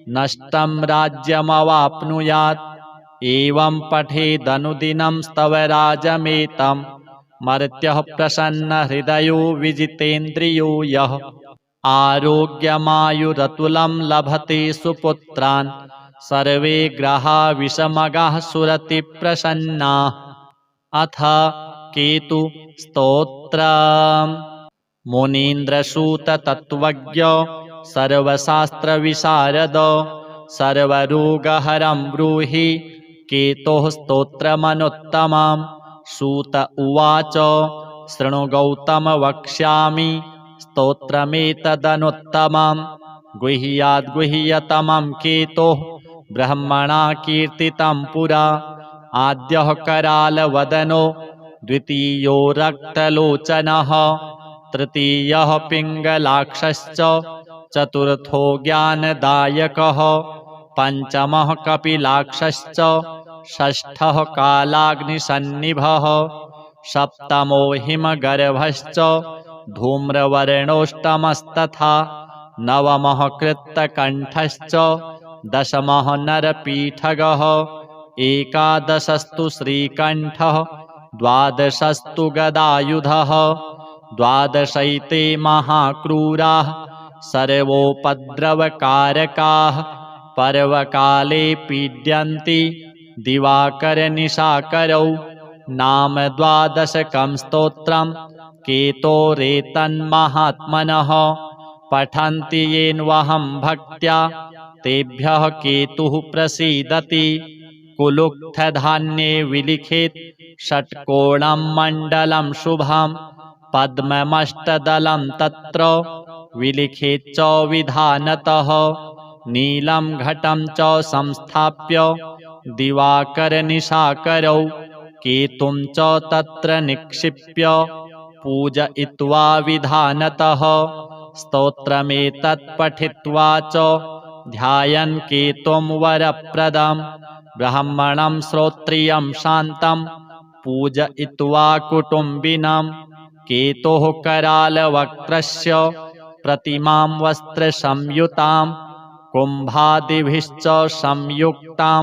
नष्टं राज्यमवाप्नुयात्। एवं पठेदनुदिनं स्तवराजमेतं मर्त्यः प्रसन्नहृदयो विजितेन्द्रियो यः। आरोग्यमायुरतुलं लभते सुपुत्रान् सर्वे ग्रहा विषमगाः सुरतिप्रसन्नाः। अथ केतु स्तोत्रम्। मुनीन्द्रसूत तत्त्वज्ञ सर्वशास्त्रविशारद सर्वरोगहरं ब्रूहि केतोः स्तोत्रमनुत्तमम्। सूत उवाच शृणु गौतम वक्ष्यामि स्तोत्रमेतदनुत्तमम्। गुह्याद्गुह्यतमं केतोः ब्रह्मणा कीर्तितं पुरा। आद्यः करालवदनो द्वितीयो रक्तलोचनः तृतीयः पिङ्गलाक्षश्च चतुर्थो ज्ञानदायकः पञ्चमः कपिलाक्षश्च षष्ठः कालाग्निसन्निभः सप्तमो हिमगर्भश्च धूम्रवर्णोष्टमस्तथा नवमः कृत्तकण्ठश्च दशमः नरपीठगः एकादशस्तु श्रीकण्ठः द्वादशस्तु गदायुधः द्वादशैते महाक्रूराः सर्वोपद्रवकारकाः पर्वकाले पीड्यन्ति दिवाकरनिशाकरौ। नाम द्वादशकं स्तोत्रं केतोरेतन्महात्मनः पठन्ति येन्वहं भक्त्या तेभ्यः केतुः प्रसीदति। कुलुक्थधान्ये विलिखेत् षट्कोणं मण्डलं शुभं पद्ममष्टदलं तत्र विलिखेच्च विधानतः। नीलं घटं च संस्थाप्य दिवाकरनिशाकरौ केतुं च तत्र निक्षिप्य पूजयित्वा विधानतः। स्तोत्रमेतत् पठित्वा च ध्यायन् केतुं वरप्रदं ब्राह्मणं श्रोत्रियं शान्तं पूजयित्वा कुटुम्बिनं। केतोः करालवक्त्रस्य प्रतिमां वस्त्रसंयुतां कुम्भादिभिश्च संयुक्तां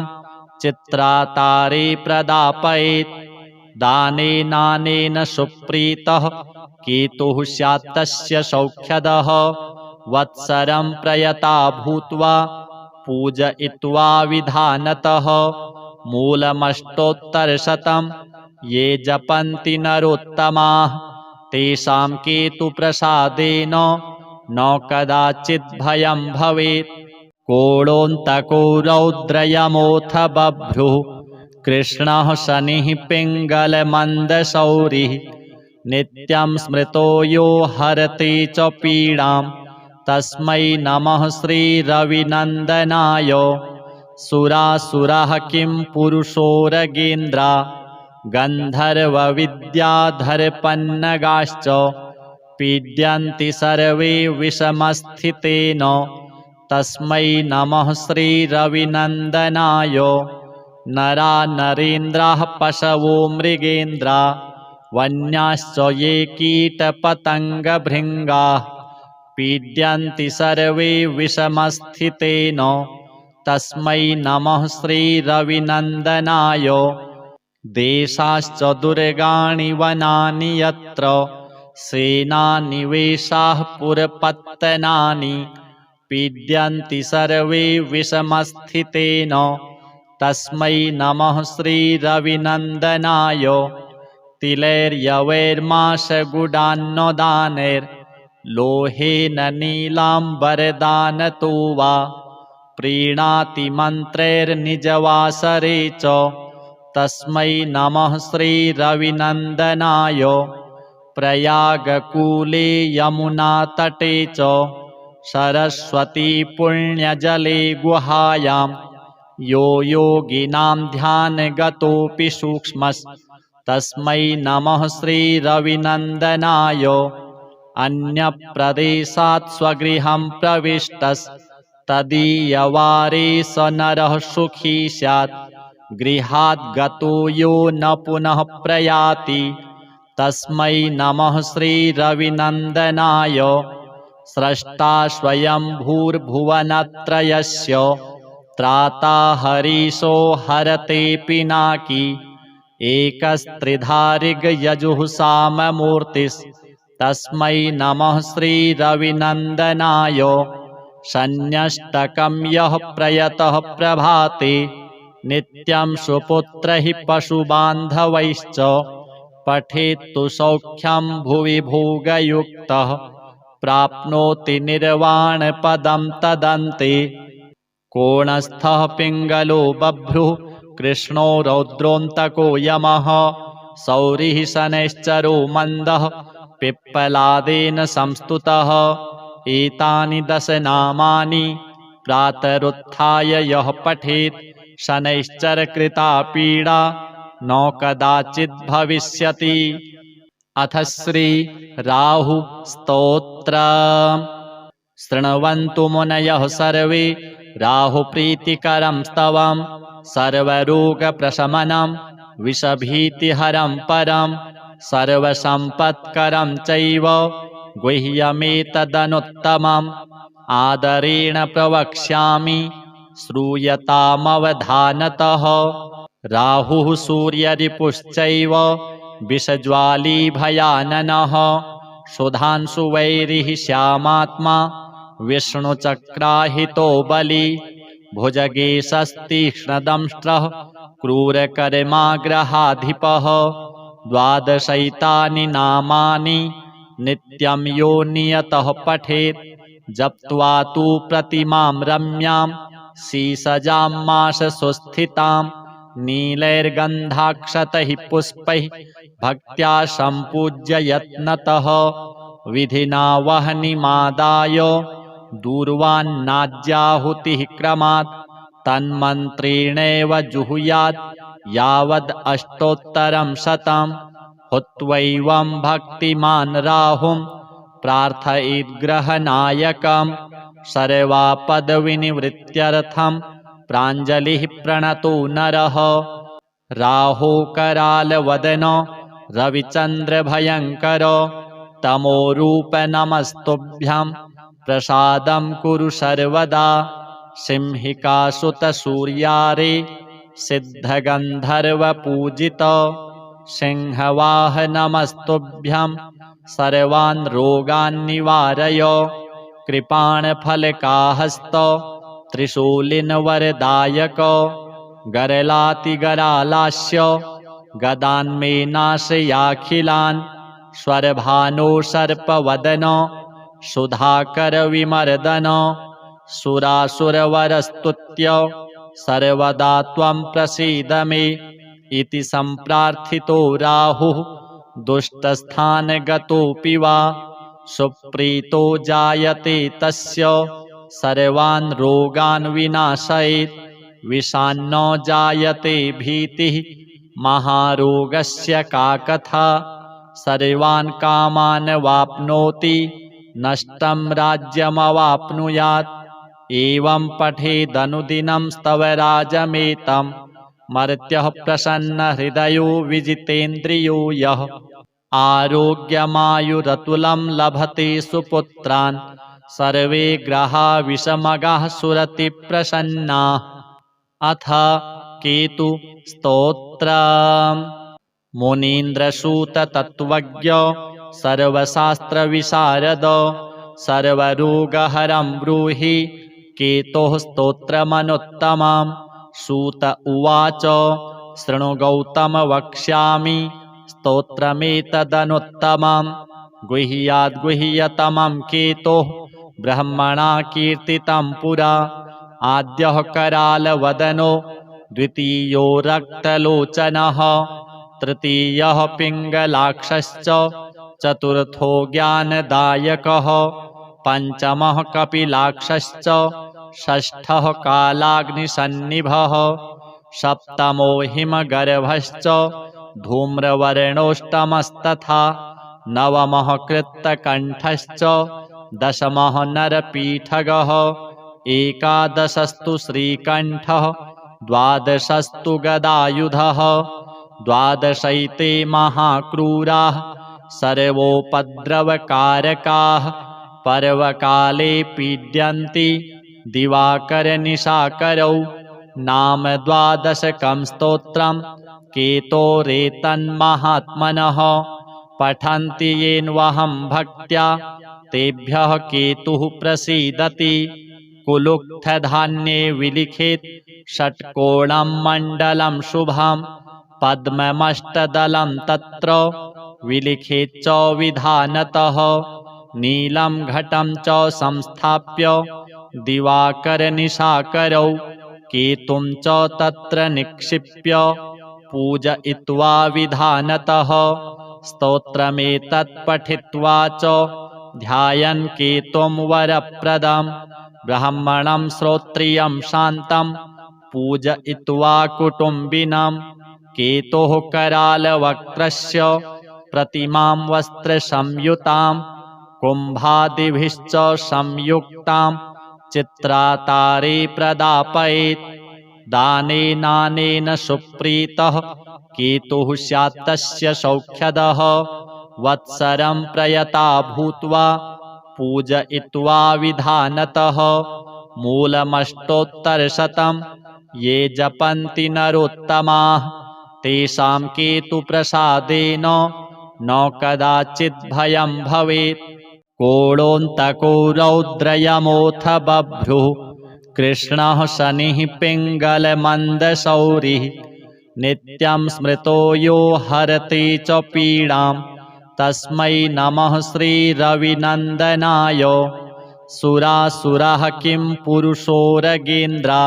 चित्रातारे प्रदापयेत्। दानेनानेन सुप्रीतः केतुः स्यात् तस्य सौख्यदः। वत्सरं प्रयता भूत्वा पूजयित्वा विधानतः। मूलमष्टोत्तरशतं ये जपन्ति नरोत्तमाः तेषां केतुप्रसादेन न कदाचित् भयं भवेत्। कोणोऽन्तको रौद्रयमोऽथ बभ्रुः कृष्णः शनिः पिङ्गलमन्दशौरिः नित्यं स्मृतो यो हरति च पीडां तस्मै नमः श्रीरविनन्दनाय। सुरासुरः किं पुरुषोरगेन्द्रा गन्धर्वविद्याधरपन्नगाश्च पीड्यन्ति सर्वे विषमस्थितेन तस्मै नमः श्रीरविनन्दनाय। नरा नरेन्द्राः पशवो मृगेन्द्रा वन्याश्च ये कीटपतङ्गभृङ्गाः पीड्यन्ति सर्वे विषमस्थितेन तस्मै नमः श्रीरविनन्दनाय देशाश्च दुर्गाणि वनानि यत्र सेनानिवेशाः पुरपत्तनानि पीड्यन्ति सर्वे विषमस्थितेन तस्मै नमः श्रीरविनन्दनाय तिलैर्यवैर्माशगुडान्नदानैर्लोहेन नीलाम्बरदानतो वा प्रीणाति मन्त्रैर्निजवासरे च तस्मै नमः श्रीरविनन्दनाय प्रयागकूले यमुनातटे च सरस्वती पुण्यजले गुहायां यो योगिनां ध्यानगतोऽपि सूक्ष्मस्तस्मै नमः श्रीरविनन्दनाय अन्यप्रदेशात् स्वगृहं प्रविष्टस्तदीयवारे स नरः सुखी स्यात् गृहात् गतो यो न पुनः प्रयाति तस्मै नमः श्रीरविनन्दनाय स्रष्टा स्वयंभूर्भुवनत्रयस्य त्राता हरीशो हरते पिनाकी एकस्त्रिधारिगयजुः साममूर्तिस्तस्मै नमः श्रीरविनन्दनाय शन्यष्टकं यः प्रयतः प्रभाते नित्यं सुपुत्रैः पशुबान्धवैश्च पठेत्तु सौख्यं भुवि भोगयुक्तः प्राप्नोति निर्वाणपदं तदन्ते कोणस्थः पिङ्गलो बभ्रुः कृष्णो रौद्रोऽन्तको यमः सौरिः शनैश्चरो मन्दः पिप्पलादेन संस्तुतः एतानि 10 नामानि प्रातरुत्थाय यः पठेत् शनैश्चरकृता पीडा न कदाचित् भविष्यति। अथ श्री राहु स्तोत्रम्। शृण्वन्तु मुनयः सर्वे राहुप्रीतिकरं स्तवं सर्वरोगप्रशमनं विषभीतिहरं परं सर्वसम्पत्करं चैव गुह्यमेतदनुत्तमम् आदरेण प्रवक्ष्यामि श्रूयतामवधानतः। राहुः सूर्यरिपुश्चैव विषज्वाली भयाननः सुधांशुवैरिः श्यामात्मा विष्णुचक्राहितो बली भुजगेशस्तीक्ष्णदंष्ट्रः क्रूरकर्माग्रहाधिपः 12 नामानि नित्यं यो नियतः पठेत् जप्त्वा तु प्रतिमां रम्यां शीसजां माशसुस्थितां नीलैर्गन्धाक्षतैः पुष्पैः भक्त्या सम्पूज्य यत्नतः विधिना वह्निमादाय दूर्वान्नाज्याहुतिः क्रमात् तन्मन्त्रेणैव जुहुयात् यावद् अष्टोत्तरं शतं हुत्वैवं भक्तिमान् राहुं प्रार्थयेद्ग्रहनायकं सर्वापदविनिवृत्त्यर्थं प्राञ्जलिः प्रणतो नरः। राहोकरालवदन रविचन्द्रभयङ्कर तमोरूप नमस्तुभ्यं प्रसादं कुरु सर्वदा सिंहिकासुतसूर्यारे सिद्धगन्धर्वपूजित सिंहवाह नमस्तुभ्यं सर्वान् रोगान् निवारय कृपाणफलकाहस्त त्रिशूलिनवरदायक गरलातिगरालास्य गदान्मे नाशयाखिलान् स्वरभानो सर्पवदन सुधाकरविमर्दन सुरासुरवरस्तुत्य सर्वदा त्वं प्रसीद मे इति सम्प्रार्थितो राहुः दुष्टस्थानगतोऽपि वा सुप्रीतो जायते तस्य सर्वान् रोगान् विनाशयेत् विषान्नो जायते भीतिः महारोगस्य का कथा सर्वान् कामान् वाप्नोति नष्टं राज्यमवाप्नुयात् एवं पठेदनुदिनं स्तवराजमेतं मर्त्यः प्रसन्नहृदयो विजितेन्द्रियो यः आरोग्यमायुरतुलं लभते सुपुत्रान् सर्वे ग्रहा विषमगाः सुरतिप्रसन्नाः। अथ केतु स्तोत्रम्। मुनीन्द्रसूततत्त्वज्ञ सर्वशास्त्रविशारद सर्वरोगहरं ब्रूहि केतोः स्तोत्रमनुत्तमम्। सूत उवाच शृणु गौतम वक्ष्यामि स्तोत्रमेतदनुत्तमम्। गुह्याद् गुह्यतमं केतोः ब्रह्मणा कीर्तितं पुरा। आद्यः करालवदनो द्वितीयो रक्तलोचनः तृतीयः पिङ्गलाक्षश्च चतुर्थो ज्ञानदायकः पञ्चमः कपिलाक्षश्च षष्ठः कालाग्निसन्निभः सप्तमो हिमगर्भश्च धूम्रवर्णोष्टमस्तथा नवमः कृत्तकण्ठश्च दशमः नरपीठगः एकादशस्तु श्रीकण्ठः द्वादशस्तु गदायुधः द्वादशैते महाक्रूराः सर्वोपद्रवकारकाः पर्वकाले पीड्यन्ति दिवाकरनिशाकरौ। नाम द्वादशकं स्तोत्रं केतोरेतन्महात्मनः पठन्ति येन्वहं भक्त्या तेभ्यः केतुः प्रसीदति। कुलुक्थधान्ये विलिखेत् षट्कोणं मण्डलं शुभं पद्ममष्टदलं तत्र विलिखेत् च विधानतः। नीलं घटं च संस्थाप्य दिवाकरनिशाकरौ केतुं च तत्र निक्षिप्य पूजयित्वा विधानतः। स्तोत्रमेतत् पठित्वा च ध्यायन् केतुं वरप्रदम् ब्राह्मणं श्रोत्रियं शान्तं पूजयित्वा कुटुम्बिनं। केतोः करालवक्त्रस्य प्रतिमां वस्त्रसंयुतां कुम्भादिभिश्च संयुक्तां चित्रातारे प्रदापयेत्। दानेनानेन सुप्रीतः केतुः स्यात् तस्य सौख्यदः। वत्सरं प्रयता भूत्वा पूजयित्वा विधानतः। मूलमष्टोत्तरशतं ये जपन्ति नरोत्तमाः तेषां केतुप्रसादेन न कदाचित् भयं भवेत्। कोणोऽन्तको रौद्रयमोऽथ बभ्रुः कृष्णः शनिः पिङ्गलमन्दशौरिः नित्यं स्मृतो यो हरति च पीडां तस्मै नमः श्रीरविनन्दनाय। सुरासुरः किं पुरुषोरगेन्द्रा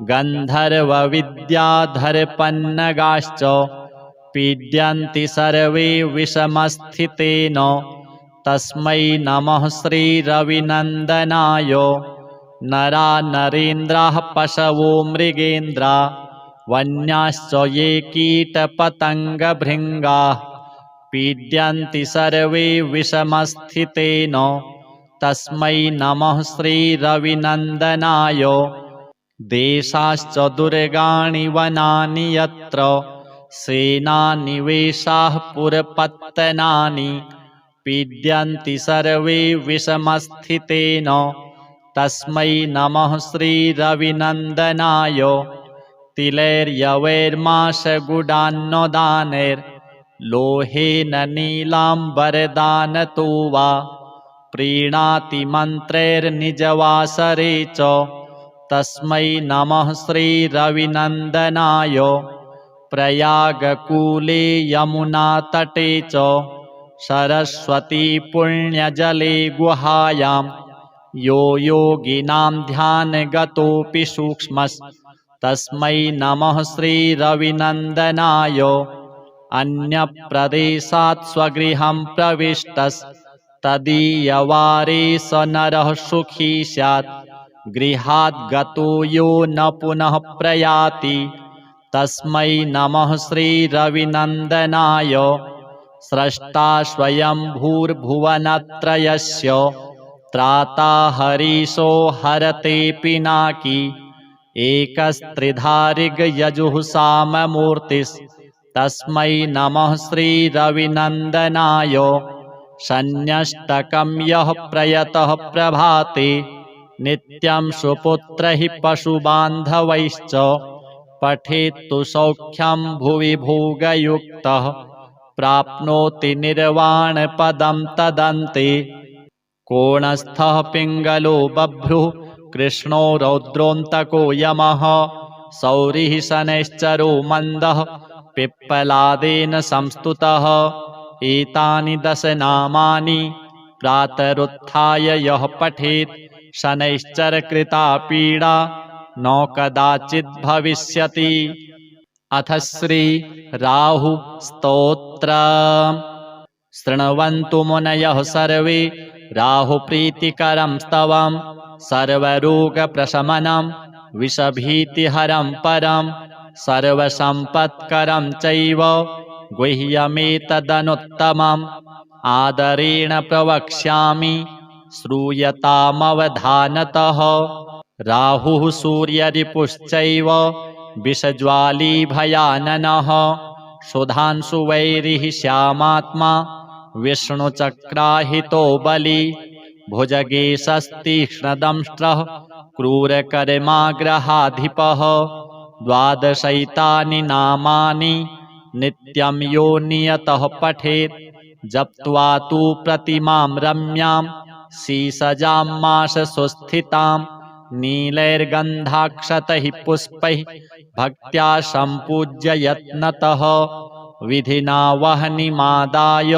गन्धर्वविद्याधरपन्नगाश्च पीड्यन्ति सर्वे विषमस्थितेन तस्मै नमः श्रीरविनन्दनाय। नरा नरेन्द्राः पशवो मृगेन्द्रा वन्याश्च ये कीटपतङ्गभृङ्गाः पीड्यन्ति सर्वे विषमस्थितेन तस्मै नमः श्रीरविनन्दनाय। देशाश्च दुर्गाणि वनानि यत्र सेनानिवेशाः पुरपत्तनानि पीड्यन्ति सर्वे विषमस्थितेन तस्मै नमः श्रीरविनन्दनाय। तिलैर्यवैर्माशगुडान्नदानैर्लोहेन नीलाम्बरदानतो वा प्रीणाति मन्त्रैर्निजवासरे च तस्मै नमः श्रीरविनन्दनाय। प्रयागकूले यमुनातटे च सरस्वती पुण्यजले गुहायां यो योगिनां ध्यानगतोऽपि सूक्ष्मस्तस्मै नमः श्रीरविनन्दनाय। अन्यप्रदेशात् स्वगृहं प्रविष्टस्तदीयवारे स नरः सुखी स्यात् गृहात् गतो यो न पुनः प्रयाति तस्मै नमः श्रीरविनन्दनाय। स्रष्टा स्वयंभूर्भुवनत्रयस्य त्राता हरीशो हरते पिनाकी एकस्त्रिधारिगयजुः साममूर्तिस्तस्मै नमः श्रीरविनन्दनाय। शन्यष्टकं यः प्रयतः प्रभाते नित्यं सुपुत्रैः पशुबान्धवैश्च पठेत्तु सौख्यं भुवि भोगयुक्तः प्राप्नोति निर्वाणपदं तदन्ते। कोणस्थः पिङ्गलो बभ्रुः कृष्णो रौद्रोऽन्तको यमः सौरिः शनैश्चरो मन्दः पिप्पलादेन संस्तुतः। एतानि 10 नामानि प्रातरुत्थाय यः पठेत् शनैश्चरकृता पीडा न कदाचित् भविष्यति। अथ श्री राहु स्तोत्र। शृण्वन्तु मुनयः सर्वे राहुप्रीतिकरं स्तवं सर्वरोगप्रशमनं विषभीतिहरं परं सर्वसम्पत्करं चैव गुह्यमेतदनुत्तमम्। आदरेण प्रवक्ष्यामि श्रूयतामवधानतः। राहुः सूर्यरिपुश्चैव विषज्वाली भयाननः सुधांशुवैरिः श्यामात्मा विष्णुचक्राहितो बली भुजगेशस्तीक्ष्णदंष्ट्रः क्रूरकर्माग्रहाधिपः। 12 नामानि नित्यं यो नियतः पठेत् जप्त्वा तु प्रतिमां रम्यां शीसजां माशसुस्थितां नीलैर्गन्धाक्षतैः पुष्पैः भक्त्या सम्पूज्य यत्नतः विधिना वह्निमादाय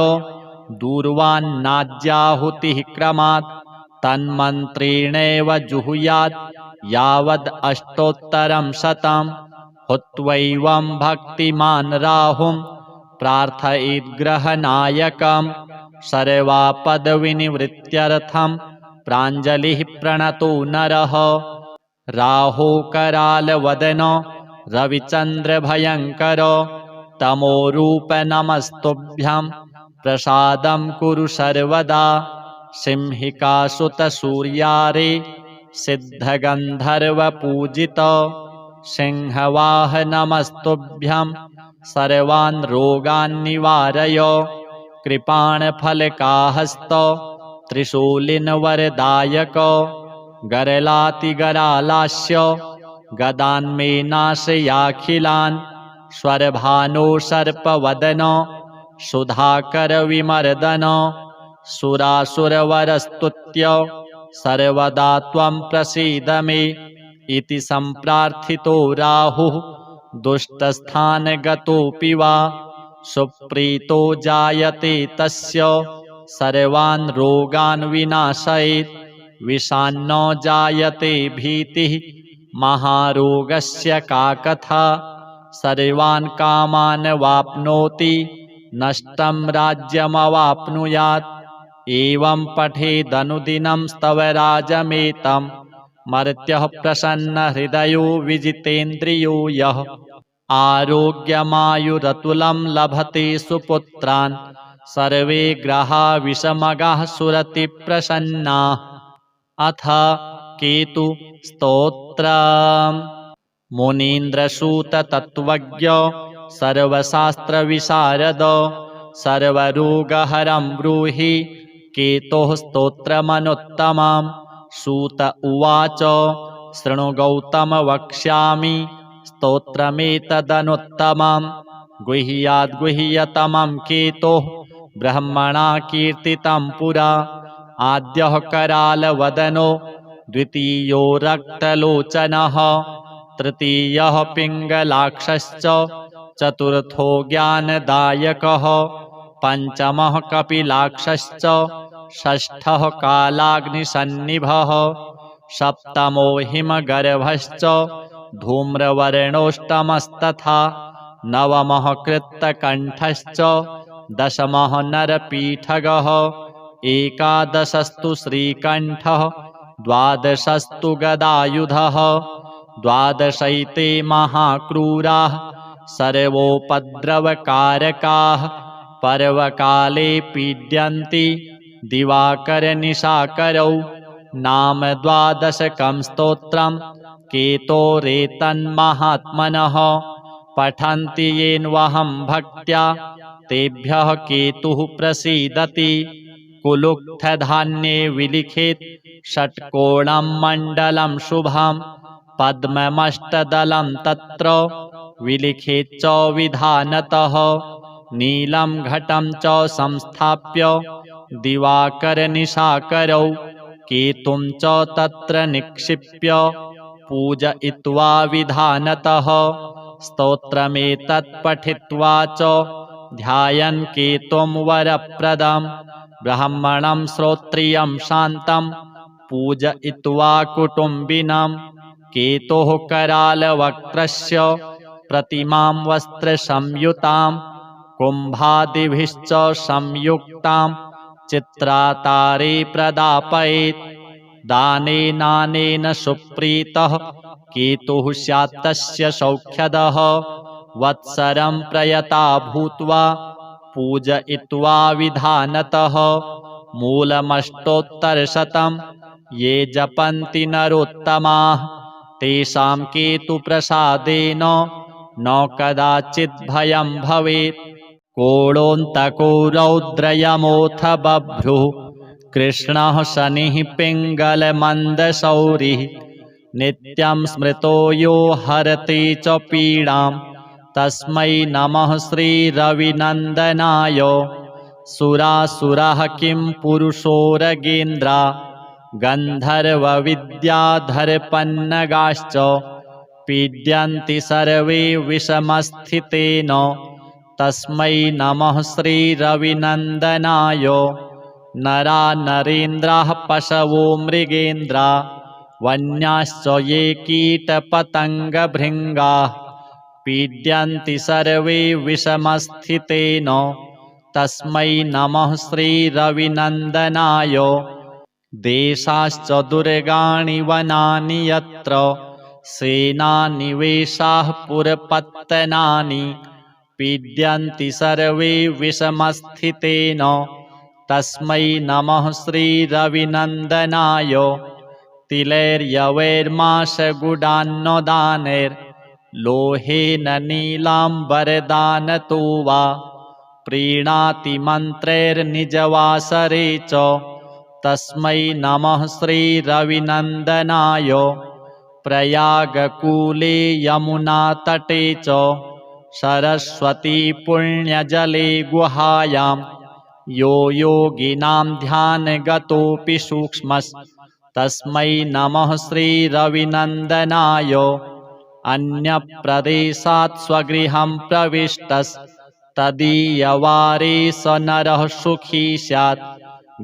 दूर्वान्नाज्याहुतिः क्रमात् तन्मन्त्रेणैव जुहुयात् यावद् अष्टोत्तरं शतं। हुत्वैवं भक्तिमान् राहुं प्रार्थयेद्ग्रहनायकं सर्वापदविनिवृत्त्यर्थं प्राञ्जलिः प्रणतो नरः। राहो करालवदनो रविचन्द्रभयङ्कर तमोरूप नमस्तुभ्यं प्रसादं कुरु सर्वदा। सिंहिकासुतसूर्यारे सिद्धगन्धर्वपूजित सिंहवाह नमस्तुभ्यं सर्वान् रोगान् निवारय। कृपाणफलकाहस्त त्रिशूलिनवरदायक गरलातिगरालास्य गदान्मे नाशयाखिलान् स्वरभानो सर्पवदन सुधाकरविमर्दन सुरासुरवरस्तुत्य सर्वदा त्वं प्रसीद मे इति सम्प्रार्थितो राहुः दुष्टस्थानगतोऽपि वा सुप्रीतो जायते तस्य सर्वान् रोगान् विनाशयेत्। विषान्नो जायते भीतिः महारोगस्य का कथा सर्वान् कामान् वाप्नोति नष्टं राज्यमवाप्नुयात्। एवं पठेदनुदिनं स्तवराजमेतं मर्त्यः प्रसन्नहृदयो विजितेन्द्रियो यः आरोग्यमायुरतुलं लभते सुपुत्रान् सर्वे ग्रहा विषमगाः सुरतिप्रसन्नाः। अथ केतु स्तोत्र। मुनीन्द्रसूततत्त्वज्ञ सर्वशास्त्रविशारद सर्वरोगहरं ब्रूहि केतोः स्तोत्रमनुत्तमम्। सूत उवाच शृणु गौतम वक्ष्यामि स्तोत्रमेतदनुत्तमम्। गुह्याद्गुह्यतमं केतोः ब्रह्मणा कीर्तितं पुरा। आद्यः करालवदनो द्वितीयो रक्तलोचनः तृतीयः पिङ्गलाक्षश्च चतुर्थो ज्ञानदायकः पञ्चमः कपिलाक्षश्च षष्ठः कालाग्निसन्निभः सप्तमो हिमगर्भश्च धूम्रवर्णोष्टमस्तथा नवमः कृत्तकण्ठश्च दशमः नरपीठगः एकादशस्तु श्रीकण्ठः द्वादशस्तु गदायुधः द्वादशैते महाक्रूराः सर्वोपद्रवकारकाः पर्वकाले पीड्यन्ति दिवाकरनिशाकरौ। नाम 12 स्तोत्रं केतोरेतन्महात्मनः पठन्ति येन्वहं भक्त्या तेभ्यः केतुः प्रसीदति। कुलुक्थधान्ये विलिखित षट्कोणं मण्डलं शुभं पद्ममष्टदलं तत्र विलिखित च विधानतः नीलं घटं च संस्थाप्य दिवाकरनिशाकरौ केतुं च तत्र निक्षिप्य पूजयित्वा विधानतः स्तोत्रमेतत् पठित्वा च ध्यायन् केतुं वरप्रदं ब्राह्मणं श्रोत्रियं शान्तं पूजयित्वा कुटुम्बिनं केतोः करालवक्त्रस्य प्रतिमां वस्त्रसंयुतां कुम्भादिभिश्च संयुक्तां चित्रातारे प्रदापयेत् दानेनानेन सुप्रीतः केतुः स्यात् तस्य सौख्यदः वत्सरं प्रयता भूत्वा पूजयित्वा विधानतः मूलमष्टोत्तरशतं ये जपन्ति नरोत्तमाः तेषां केतुप्रसादेन न कदाचित् भयं भवेत्। कोणोऽन्तको रौद्रयमोऽथ बभ्रुः कृष्णः शनिः पिङ्गलमन्दशौरिः नित्यं स्मृतो यो हरति च पीडां तस्मै नमः श्रीरविनन्दनाय। सुरासुरः किं पुरुषोरगेन्द्रा गन्धर्वविद्याधरपन्नगाश्च पीड्यन्ति सर्वे विषमस्थितेन तस्मै नमः श्रीरविनन्दनाय। नरा नरेन्द्राः पशवो मृगेन्द्रा वन्याश्च ये कीटपतङ्गभृङ्गाः पीड्यन्ति सर्वे विषमस्थितेन तस्मै नमः श्रीरविनन्दनाय। देशाश्च दुर्गाणि वनानि यत्र सेनानिवेशाः पुरपत्तनानि पीड्यन्ति सर्वे विषमस्थितेन तस्मै नमः श्रीरविनन्दनाय। तिलैर्यवैर्माशगुडान्नदानैर्लोहेन नीलाम्बरदानतो वा प्रीणाति मन्त्रैर्निजवासरे च तस्मै नमः श्रीरविनन्दनाय। प्रयागकूले यमुनातटे च सरस्वती पुण्यजले गुहायां यो योगिनां ध्यानगतोऽपि सूक्ष्मस्तस्मै नमः श्रीरविनन्दनाय। अन्यप्रदेशात् स्वगृहं प्रविष्टस्तदीयवारे स नरः सुखी स्यात्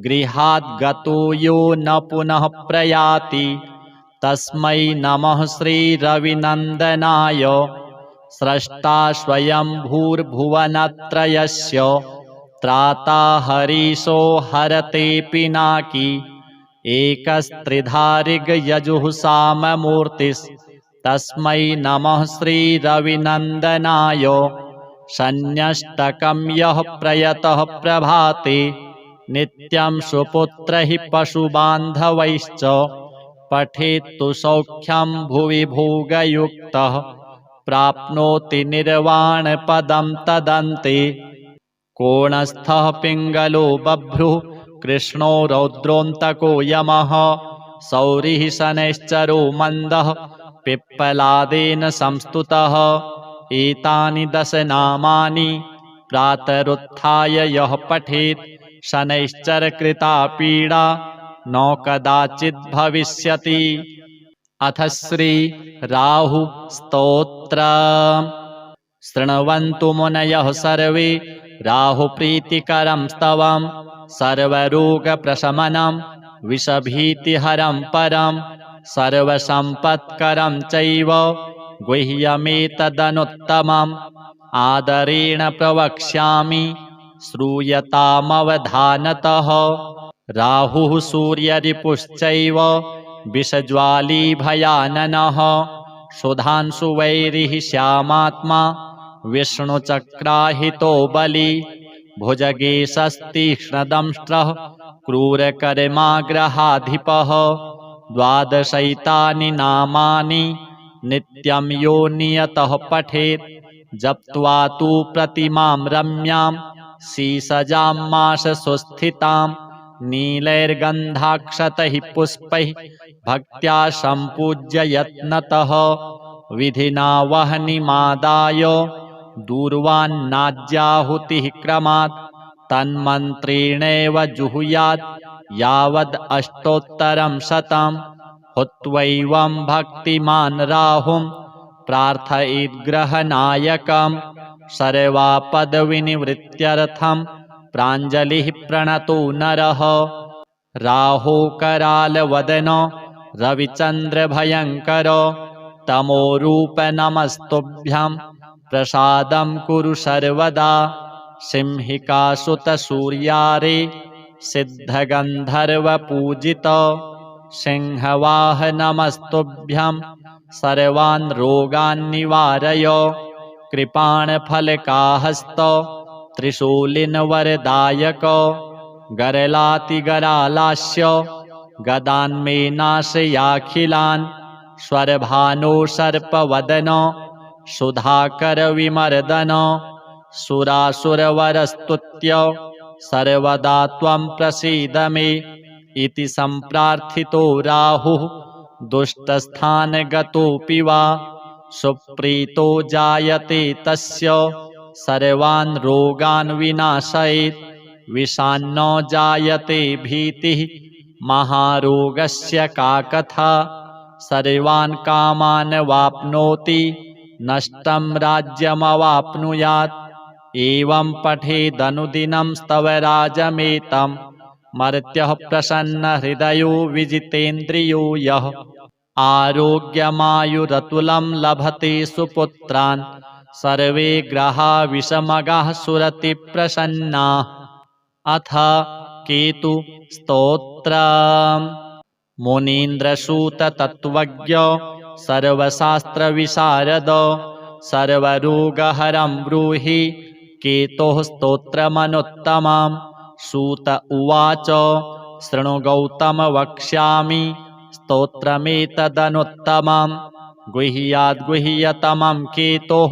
गृहात् गतो यो न पुनः प्रयाति तस्मै नमः श्रीरविनन्दनाय। स्रष्टा स्वयंभूर्भुवनत्रयस्य त्राता हरीशो हरते पिनाकी एकस्त्रिधारिगयजुःसाममूर्तिस्तस्मै नमः श्रीरविनन्दनाय। शन्यष्टकं यः प्रयतः प्रभाते नित्यं सुपुत्रैः पशुबान्धवैश्च पठेत्तु सौख्यं भुवि भोगयुक्तः प्राप्नोति निर्वाणपदं तदन्ते। कोणस्थः पिङ्गलो बभ्रुः कृष्णो रौद्रोऽन्तको यमः सौरिः शनैश्चरो मन्दः पिप्पलादेन संस्तुतः। एतानि 10 नामानि प्रातरुत्थाय यः पठेत् शनैश्चरकृता पीडा न कदाचित् भविष्यति। अथ श्री राहु स्तोत्र। शृण्वन्तु मुनयः सर्वे राहुप्रीतिकरं स्तवं सर्वरोगप्रशमनं विषभीतिहरं परं सर्वसम्पत्करं चैव गुह्यमेतदनुत्तमम्। आदरेण प्रवक्ष्यामि श्रूयतामवधानतः। राहुः सूर्यरिपुश्चैव विषज्वाली भयाननः सुधांशुवैरिः श्यामात्मा विष्णुचक्राहितो बली भुजगेशस्तीक्ष्णदंष्ट्रः क्रूरकर्माग्रहाधिपः। 12 नामानि नित्यं यो नियतः पठेत् जप्त्वा तु प्रतिमां रम्यां शीसजां माशसुस्थितां नीलैर्गन्धाक्षतैः पुष्पैः भक्त्या सम्पूज्य यत्नतः विधिना वह्निमादाय दूर्वान्नाज्याहुतिः क्रमात् तन्मन्त्रेणैव जुहुयात् यावद् अष्टोत्तरं शतं हुत्वैवं भक्तिमान् राहुं प्रार्थयेद्ग्रहनायकं सर्वापदविनिवृत्त्यर्थं प्राञ्जलिः प्रणतो नरः। राहुकरालवदनो रविचन्द्रभयङ्करो तमोरूप नमस्तुभ्यं प्रसादं कुरु सर्वदा। सिंहिकासुतसूर्यारे सिद्धगन्धर्वपूजितो सिंहवाह नमस्तुभ्यं सर्वान् रोगान् निवारय। कृपाणफलकाहस्तो त्रिशूलिनवरदायको गरलातिगरालास्य गदान्मे नाशयाखिलान् स्वरभानो सर्पवदनो सुधाकरविमर्दनो सुरासुरवरस्तुत्य सर्वदा त्वं प्रसीद मे इति सम्प्रार्थितो राहुः दुष्टस्थानगतोऽपि वा सुप्रीतो जायते तस्य सर्वान् रोगान् विनाशयेत्। विषान्नो जायते भीतिः महारोगस्य का कथा सर्वान् कामान् वाप्नोति नष्टं राज्यमवाप्नुयात्। एवं पठेदनुदिनं स्तवराजमेतं मर्त्यः प्रसन्नहृदयो विजितेन्द्रियो यः आरोग्यमायुरतुलं लभते सुपुत्रान् सर्वे ग्रहा विषमगाः सुरतिप्रसन्नाः। अथ केतु स्तोत्रम्। मुनीन्द्रसूततत्त्वज्ञ सर्वशास्त्रविशारद सर्वरोगहरं ब्रूहि केतोः स्तोत्रमनुत्तमम्। सूत उवाच शृणु गौतम वक्ष्यामि स्तोत्रमेतदनुत्तमम्। गुह्याद्गुह्यतमं केतोः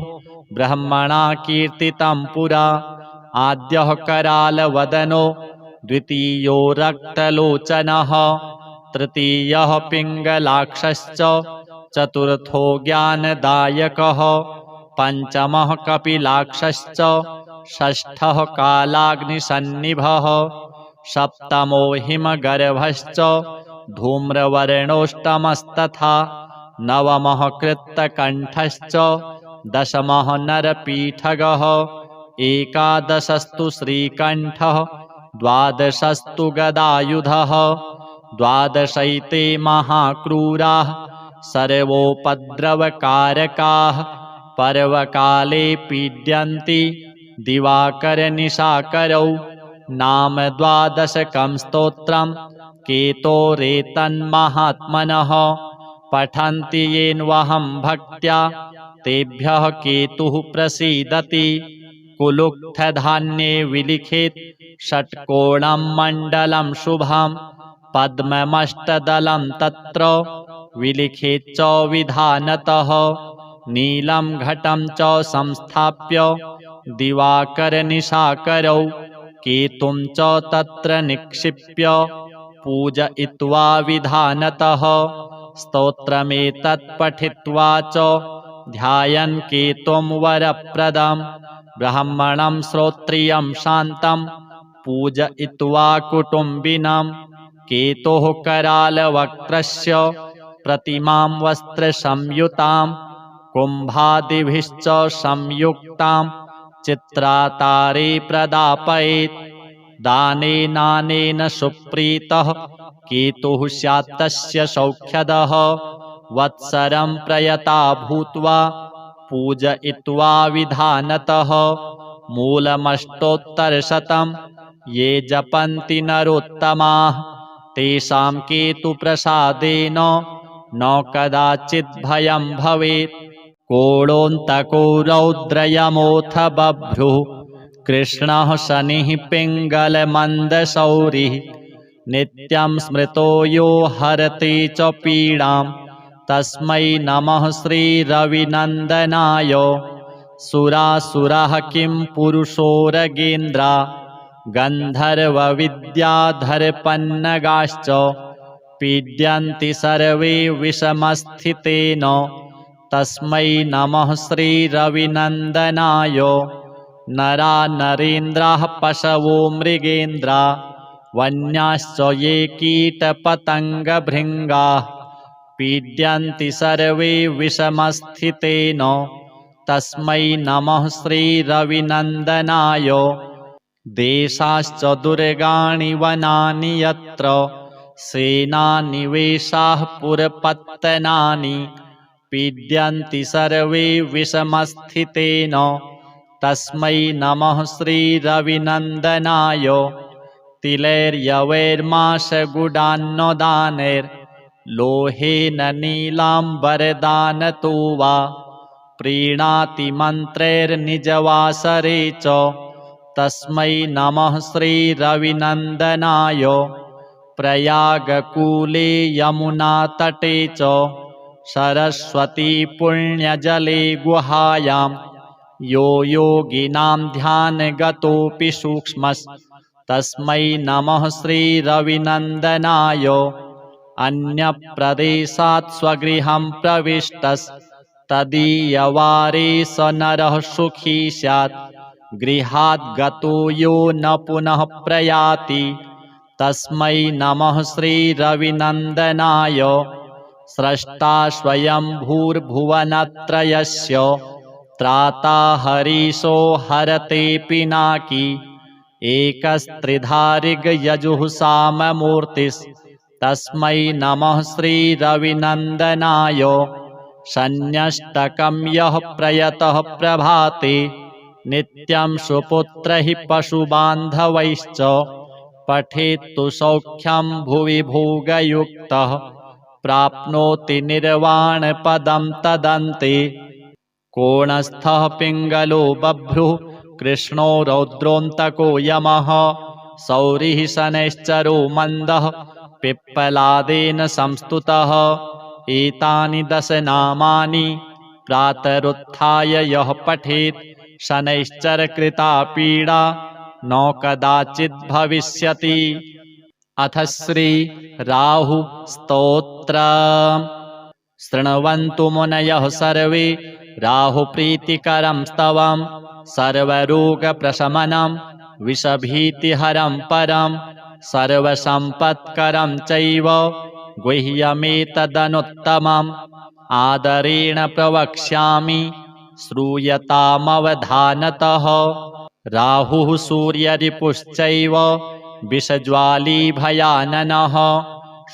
ब्रह्मणा कीर्तितं पुरा। आद्यः करालवदनो द्वितीयो रक्तलोचनः तृतीयः पिङ्गलाक्षश्च चतुर्थो ज्ञानदायकः पञ्चमः कपिलाक्षश्च षष्ठः कालाग्निसन्निभः सप्तमो हिमगर्भश्च धूम्रवर्णोष्टमस्तथा नवमः कृत्तकण्ठश्च दशमः नरपीठगः एकादशस्तु श्रीकण्ठः द्वादशस्तु गदायुधः द्वादशैते महाक्रूराः सर्वोपद्रवकारकाः पर्वकाले पीड्यन्ति दिवाकरनिशाकरौ। नाम द्वादशकं स्तोत्रं केतोरेतन्महात्मनः पठन्ति येन्वहं भक्त्या तेभ्यः केतुः प्रसीदति। कुलुक्थधान्ये विलिखेत् षट्कोणं मण्डलं शुभं पद्ममष्टदलं तत्र विलिखेत् च विधानतः। नीलं घटं च संस्थाप्य दिवाकरनिशाकरौ केतुं च तत्र निक्षिप्य पूजयित्वा विधानतः। स्तोत्रमेतत् पठित्वा च ध्यायन् केतुं वरप्रदं ब्राह्मणं श्रोत्रियं शान्तं पूजयित्वा कुटुम्बिनं। केतोः करालवक्त्रस्य प्रतिमां वस्त्रसंयुतां कुम्भादिभिश्च संयुक्तां चित्रातारे प्रदापयेत्। दानेनानेन सुप्रीतः केतुः स्यात् तस्य सौख्यदः। वत्सरं प्रयता भूत्वा पूजयित्वा विधानतः। मूलमष्टोत्तरशतं ये जपन्ति नरोत्तमाः तेषां केतुप्रसादेन न कदाचित् भयं भवेत्। कोणोऽन्तको रौद्रयमोऽथ बभ्रुः कृष्णः शनिः पिङ्गलमन्दशौरिः नित्यं स्मृतो यो हरति च पीडां तस्मै नमः श्रीरविनन्दनाय। सुरासुरः किं पुरुषोरगेन्द्रा गन्धर्वविद्याधरपन्नगाश्च पीड्यन्ति सर्वे विषमस्थितेन तस्मै नमः श्रीरविनन्दनाय नरा नरेन्द्राः पशवो मृगेन्द्रा वन्याश्च ये कीटपतङ्गभृङ्गाः पीड्यन्ति सर्वे विषमस्थितेन तस्मै नमः श्रीरविनन्दनाय देशाश्च दुर्गाणि वनानि यत्र सेनानिवेशाः पुरपत्तनानि पीड्यन्ति सर्वे विषमस्थितेन तस्मै नमः श्रीरविनन्दनाय तिलैर्यवैर्माशगुडान्नदानैर्लोहेन नीलाम्बरदानतो वा प्रीणाति मन्त्रैर्निजवासरे च तस्मै नमः श्रीरविनन्दनाय प्रयागकूले यमुनातटे च सरस्वती पुण्यजले गुहायां यो योगिनां ध्यानगतोऽपि सूक्ष्मस्तस्मै नमः श्रीरविनन्दनाय अन्यप्रदेशात् स्वगृहं प्रविष्टस्तदीयवारे स नरः सुखी स्यात् गृहात् गतो यो न पुनः प्रयाति तस्मै नमः श्रीरविनन्दनाय स्रष्टा स्वयंभूर्भुवनत्रयस्य त्राता हरीशो हरते पिनाकी एकस्त्रिधारिगयजुःसाममूर्तिस्तस्मै नमः श्रीरविनन्दनाय शन्यष्टकं यः प्रयतः प्रभाते नित्यं सुपुत्रैः पशुबान्धवैश्च पठेत्तु सौख्यं भुवि भोगयुक्तः प्राप्नोति निर्वाणपदं तदन्ते कोणस्थः पिङ्गलो बभ्रुः कृष्णो रौद्रोऽन्तको यमः सौरिः शनैश्चरो मन्दः पिप्पलादेन संस्तुतः एतानि 10 नामानि प्रातरुत्थाय यः पठेत् शनैश्चरकृता पीडा न कदाचित् भविष्यति। अथ श्री राहु स्तोत्र। शृण्वन्तु मुनयः सर्वे राहुप्रीतिकरं स्तवं सर्वरोगप्रशमनं विषभीतिहरं परं सर्वसम्पत्करं चैव गुह्यमेतदनुत्तमम् आदरेण प्रवक्ष्यामि श्रूयतामवधानतः। राहुः सूर्यरिपुश्चैव विषज्वाली भयाननः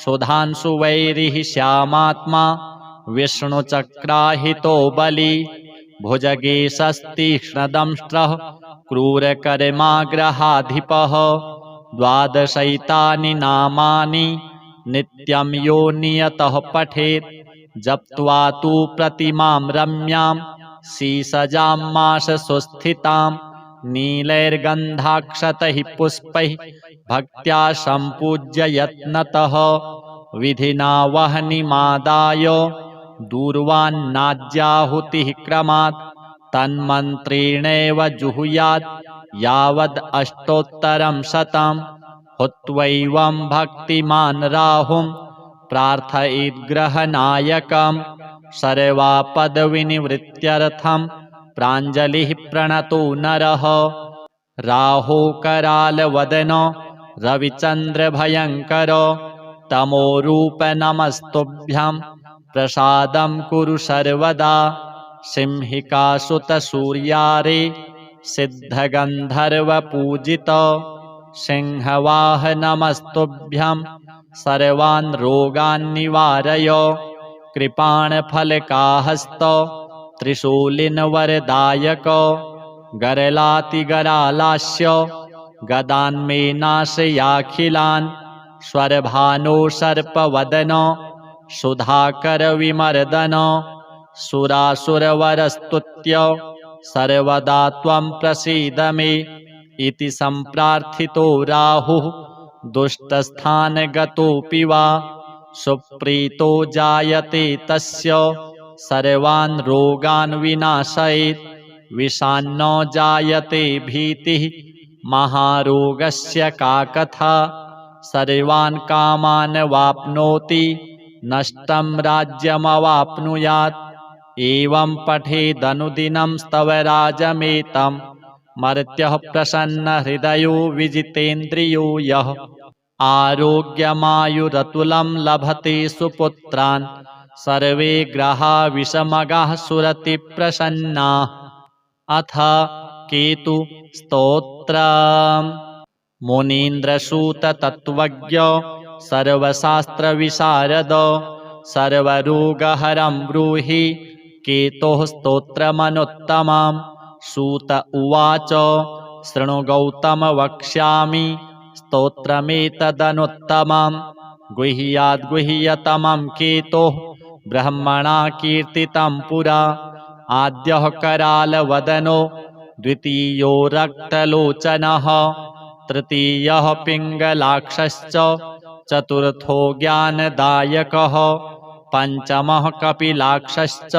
सुधांशुवैरिः श्यामात्मा विष्णुचक्राहितो बली भुजगेशस्तीक्ष्णदंष्ट्रः क्रूरकर्माग्रहाधिपः 12 नामानि नित्यं यो नियतः पठेत् जप्त्वा तु प्रतिमां रम्यां शीसजां माशसुस्थितां नीलैर्गन्धाक्षतैः पुष्पैः भक्त्या सम्पूज्य यत्नतः विधिना वह्निमादाय दूर्वान्नाज्याहुतिः क्रमात् तन्मन्त्रेणैव जुहुयात् यावद् अष्टोत्तरं शतं हुत्वैवं भक्तिमान् राहुं प्रार्थयेद्ग्रहनायकं सर्वापदविनिवृत्त्यर्थं प्राञ्जलिः प्रणतो नरः। राहोकरालवदनो रविचन्द्रभयङ्कर तमोरूप नमस्तुभ्यं प्रसादं कुरु सर्वदा सिंहिकासुतसूर्यारे सिद्धगन्धर्वपूजित सिंहवाह नमस्तुभ्यं सर्वान् रोगान् निवारय कृपाणफलकाहस्त त्रिशूलिनवरदायक गरलातिगरालास्य गदान्मे नाशयाखिलान् स्वरभानो सर्पवदन सुधाकरविमर्दन सुरासुरवरस्तुत्य सर्वदा त्वं प्रसीद मे इति सम्प्रार्थितो राहुः दुष्टस्थानगतोऽपि वा सुप्रीतो जायते तस्य सर्वान् रोगान् विनाशयेत् विषान्नो जायते भीतिः महारोगस्य का कथा सर्वान् कामान् वाप्नोति नष्टं राज्यमवाप्नुयात् एवं पठेदनुदिनं स्तवराजमेतं मर्त्यः प्रसन्नहृदयो विजितेन्द्रियो यः आरोग्यमायुरतुलं लभते सुपुत्रान् सर्वे ग्रहा विषमगाः सुरतिप्रसन्नाः। अथ केतु स्तोत्रम्। मुनीन्द्रसूत तत्त्वज्ञ सर्वशास्त्रविशारद सर्वरोगहरं ब्रूहि केतोः स्तोत्रमनुत्तमम्। सूत उवाच शृणु गौतम वक्ष्यामि स्तोत्रमेतदनुत्तमम्। गुह्याद्गुह्यतमं केतोः ब्रह्मणा कीर्तितं पुरा। आद्यः करालवदनो द्वितीयो रक्तलोचनः तृतीयः पिङ्गलाक्षश्च चतुर्थो ज्ञानदायकः पञ्चमः कपिलाक्षश्च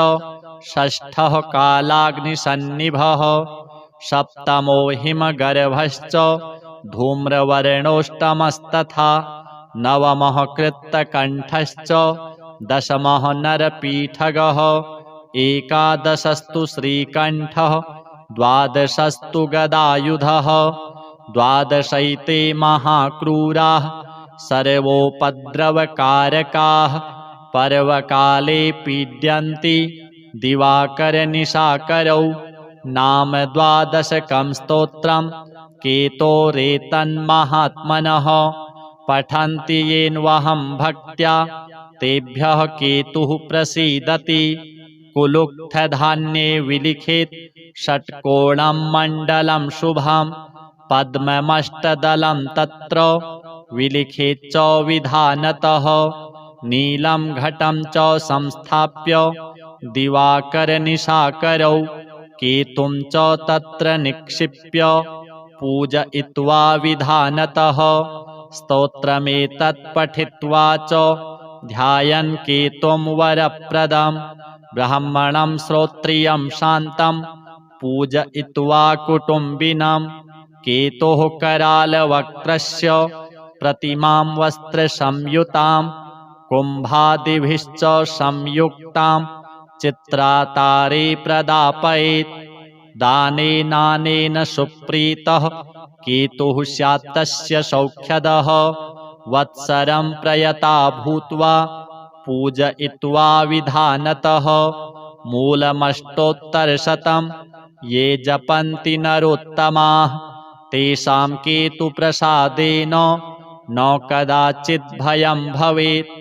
षष्ठः कालाग्निसन्निभः सप्तमो हिमगर्भश्च धूम्रवर्णोष्टमस्तथा नवमः कृत्तकण्ठश्च दशमः नरपीठगः एकादशस्तु श्रीकण्ठः द्वादशस्तु गदायुधः द्वादशैते महाक्रूराः सर्वोपद्रवकारकाः पर्वकाले पीड्यन्ति दिवाकरनिशाकरौ। नाम द्वादशकं स्तोत्रं केतोरेतन्महात्मनः पठन्ति येन्वहं भक्त्या तेभ्यः केतुः प्रसीदति। कुलुक्थधान्ये विलिखेत् षट्कोणं मण्डलं शुभं पद्ममष्टदलं तत्र विलिखेत् च विधानतः नीलं घटं च संस्थाप्य दिवाकरनिशाकरौ केतुं च तत्र निक्षिप्य पूजयित्वा विधानतः स्तोत्रमेतत् पठित्वा च ध्यायन् केतुं वरप्रदं ब्राह्मणं श्रोत्रियं शान्तं पूजयित्वा कुटुम्बिनं केतोः करालवक्त्रस्य प्रतिमां वस्त्रसंयुतां कुम्भादिभिश्च संयुक्तां चित्रातारे प्रदापयेत्। दानेनानेन सुप्रीतः केतुः स्यात् तस्य सौख्यदः वत्सरं प्रयता भूत्वा पूजयित्वा विधानतः मूलमष्टोत्तरशतं ये जपन्ति नरोत्तमाः तेषां केतुप्रसादेन न कदाचित् भयं भवेत्।